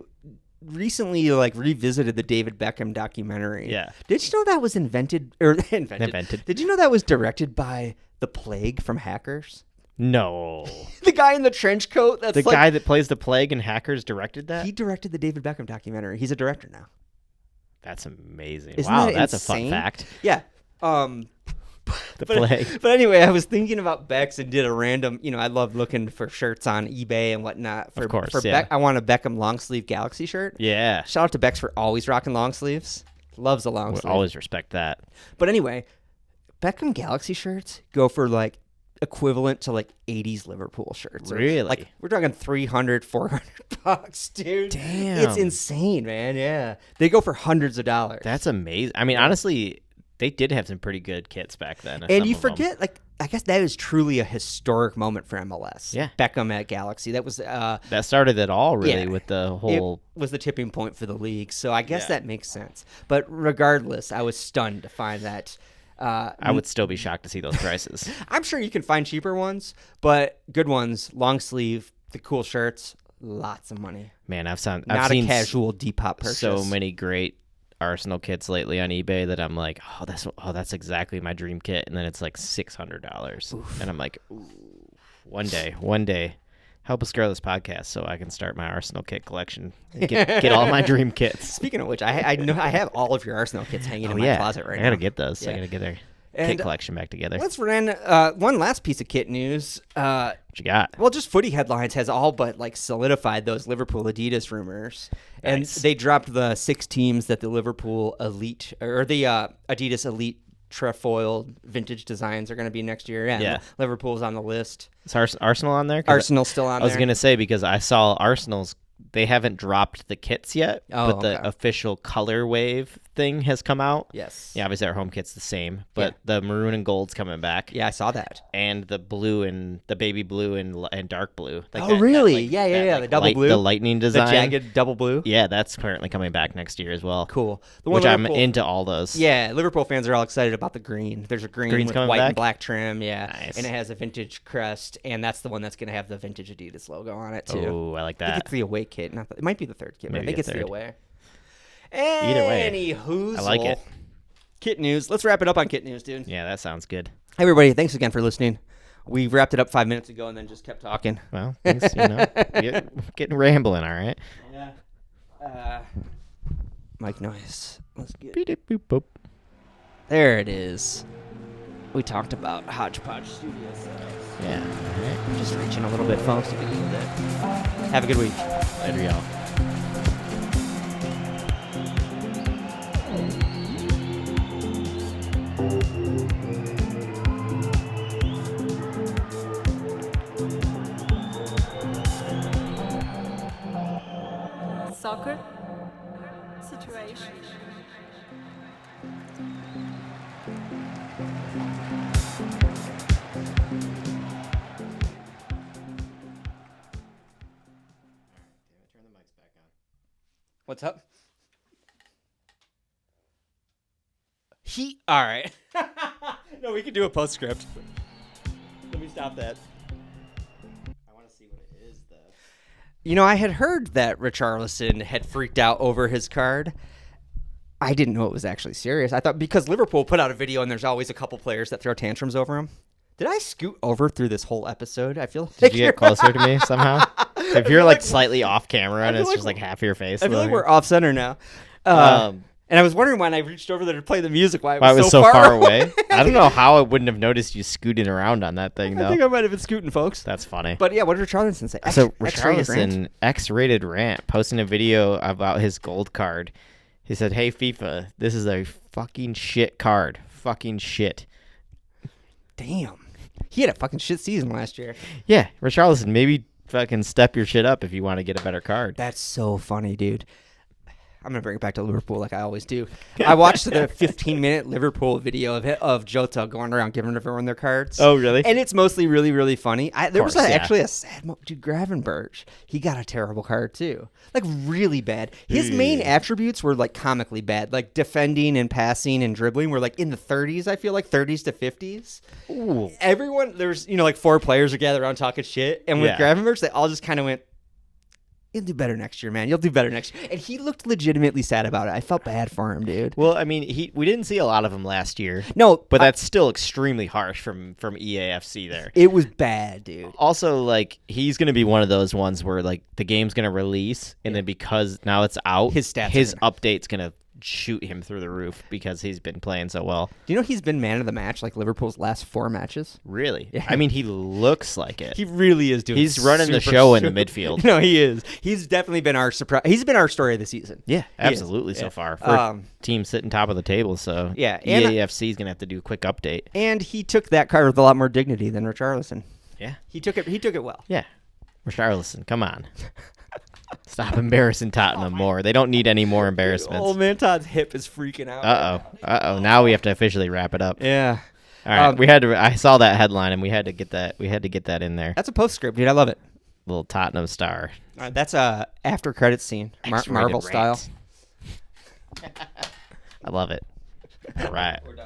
S1: recently revisited the David Beckham documentary.
S2: Yeah.
S1: Did you know that was invented? Did you know that was directed by the Plague from Hackers?
S2: No.
S1: The guy in the trench coat. That's
S2: the guy that plays the Plague in Hackers directed that?
S1: He directed the David Beckham documentary. He's a director now.
S2: That's amazing.
S1: Isn't
S2: wow,
S1: that
S2: that's
S1: insane?
S2: A fun fact.
S1: Yeah.
S2: Plague.
S1: But anyway, I was thinking about Beck's and did a random, I love looking for shirts on eBay and whatnot.
S2: Of course,
S1: Beck, I want a Beckham long sleeve Galaxy shirt.
S2: Yeah.
S1: Shout out to Beck's for always rocking long sleeves. Loves a long sleeve.
S2: Always respect that.
S1: But anyway, Beckham Galaxy shirts go for equivalent to 80s Liverpool shirts.
S2: Really?
S1: We're talking $300, $400, dude.
S2: Damn.
S1: It's insane, man. Yeah. They go for hundreds of dollars.
S2: That's amazing. I mean, honestly, they did have some pretty good kits back then.
S1: And you forget, I guess that is truly a historic moment for MLS.
S2: Yeah.
S1: Beckham at Galaxy. That was...
S2: that started it all, really, with the whole...
S1: It was the tipping point for the league. So I guess that makes sense. But regardless, I was stunned to find that...
S2: I would still be shocked to see those prices.
S1: I'm sure you can find cheaper ones, but good ones, long sleeve, the cool shirts, lots of money.
S2: Man, I've seen
S1: a casual Depop purchase.
S2: So many great Arsenal kits lately on eBay that I'm like, that's exactly my dream kit, and then it's like $600, and I'm like, ooh, one day. Help us grow this podcast so I can start my Arsenal kit collection and get all my dream kits.
S1: Speaking of which, I know I have all of your Arsenal kits hanging in my closet right now.
S2: I gotta get those. Yeah. I gotta get there.
S1: And
S2: collection back together.
S1: let's run one last piece of kit news.
S2: What you got?
S1: Well, just Footy Headlines has all but like solidified those Liverpool Adidas rumors, and
S2: Nice.
S1: they dropped the 6 teams that the Liverpool Elite or the Adidas Elite trefoil vintage designs are going to be next year.
S2: Yeah.
S1: Liverpool's on the list.
S2: Is Arsenal on there? 'Cause
S1: Arsenal's still on
S2: I was
S1: there.
S2: going to say, because I saw Arsenal's, they haven't dropped the kits yet,
S1: Oh,
S2: but the
S1: okay.
S2: official color wave thing has come out.
S1: Yes.
S2: Yeah, obviously our home kit's the same, but the maroon and gold's coming back.
S1: Yeah, I saw that.
S2: And the blue and the baby blue and dark blue. Like
S1: Oh, really? Yeah, the double blue.
S2: The lightning design.
S1: The jagged double blue.
S2: Yeah, that's currently coming back next year as well.
S1: Cool. The
S2: Which I'm
S1: Liverpool-
S2: into all those.
S1: Yeah, Liverpool fans are all excited about the green. There's a green
S2: Green's
S1: with
S2: coming
S1: white
S2: back?
S1: and black trim, yeah.
S2: Nice.
S1: And it has a vintage crest, and that's the one that's going to have the vintage Adidas logo on it, too.
S2: Oh, I like
S1: I think
S2: that.
S1: it's the away kit. It might be the third kit, but I
S2: Maybe
S1: think
S2: the
S1: it's the
S2: third.
S1: away.
S2: Either way,
S1: Anywhoozle.
S2: I like it.
S1: Kit news. Let's wrap it up on kit news, dude.
S2: Yeah, that sounds good.
S1: Hey, everybody, thanks again for listening. We wrapped it up 5 minutes ago and then just kept talking.
S2: Well, things, getting rambling, all right?
S1: Yeah. Mic noise. Let's get
S2: Beep, boop, boop.
S1: There it is. We talked about Hodgepodge Studios.
S2: Yeah. All right.
S1: I'm just reaching a little bit, folks. You can do that. Have a good week.
S2: Later, y'all.
S3: Soccer situation.
S1: What's up? All right. No, we can do a postscript. Let me stop that.
S2: I want to see what it is, though.
S1: You know, I had heard that Richarlison had freaked out over his card. I didn't know it was actually serious. I thought because Liverpool put out a video and there's always a couple players that throw tantrums over him. Did I scoot over through this whole episode? I feel like
S2: Did you get closer to me somehow? If you're like
S1: like-
S2: slightly off camera and
S1: feel
S2: it's
S1: like
S2: just like half your face.
S1: I feel like
S2: though.
S1: we're off center now. And I was wondering when I reached over there to play the music why it was,
S2: so far away. I don't know how I wouldn't have noticed you scooting around on that thing,
S1: I
S2: though.
S1: think I might have been scooting, folks.
S2: That's funny.
S1: But yeah, what did Richarlison say?
S2: So
S1: X-rated rant?
S2: Richarlison, X-rated rant, posting a video about his gold card. He said, "Hey FIFA, this is a fucking shit card. Fucking shit."
S1: Damn. He had a fucking shit season last year.
S2: Yeah, Richarlison, maybe fucking step your shit up if you want to get a better card.
S1: That's so funny, dude. I'm going to bring it back to Liverpool like I always do. I watched the 15-minute Liverpool video of Jota going around giving everyone their cards.
S2: Oh, really?
S1: And it's mostly really, really funny. There was
S2: course, yeah.
S1: actually a sad moment. Dude, Gravenberch, he got a terrible card too. Like really bad. His main attributes were like comically bad. Like defending and passing and dribbling were like in the 30s, I feel like 30s to 50s.
S2: Ooh.
S1: Everyone, there's, like 4 players are gathered around talking shit. And with
S2: Yeah.
S1: Gravenberch, they all just kind of went, "You'll do better next year, man. You'll do better next year." And he looked legitimately sad about it. I felt bad for him, dude.
S2: Well, I mean, we didn't see a lot of him last year.
S1: No,
S2: But that's still extremely harsh from EAFC there.
S1: it was bad, dude.
S2: Also, like, he's going to be one of those ones where, like, the game's going to release, and then because now it's out,
S1: His stats
S2: his
S1: are
S2: update's going to shoot him through the roof because he's been playing so well.
S1: Do you know he's been man of the match like Liverpool's last 4 matches?
S2: Really?
S1: Yeah.
S2: I mean, he looks like it.
S1: He really is doing.
S2: He's running the
S1: super,
S2: show in the
S1: super-
S2: midfield.
S1: No, he is. He's definitely been our surprise. He's been our story of the season.
S2: Yeah,
S1: He is.
S2: absolutely
S1: Yeah.
S2: so far. For a
S1: Um,
S2: team sitting top of the table, so
S1: Yeah, and-
S2: EAFC is going to have to do a quick update.
S1: And he took that card with a lot more dignity than Richarlison.
S2: Yeah.
S1: He took it well.
S2: Yeah. Richarlison, come on. Stop embarrassing Tottenham more. They don't need any more embarrassments.
S1: Old man Todd's hip is freaking out.
S2: Uh-oh. Now we have to officially wrap it up.
S1: Yeah.
S2: All right. We had to I saw that headline and we had to get that in there.
S1: That's a postscript, dude. I love it.
S2: Little Tottenham star.
S1: That's a after credits scene,
S2: X-rated
S1: Marvel style.
S2: rant. I love it. All right.
S1: We're done.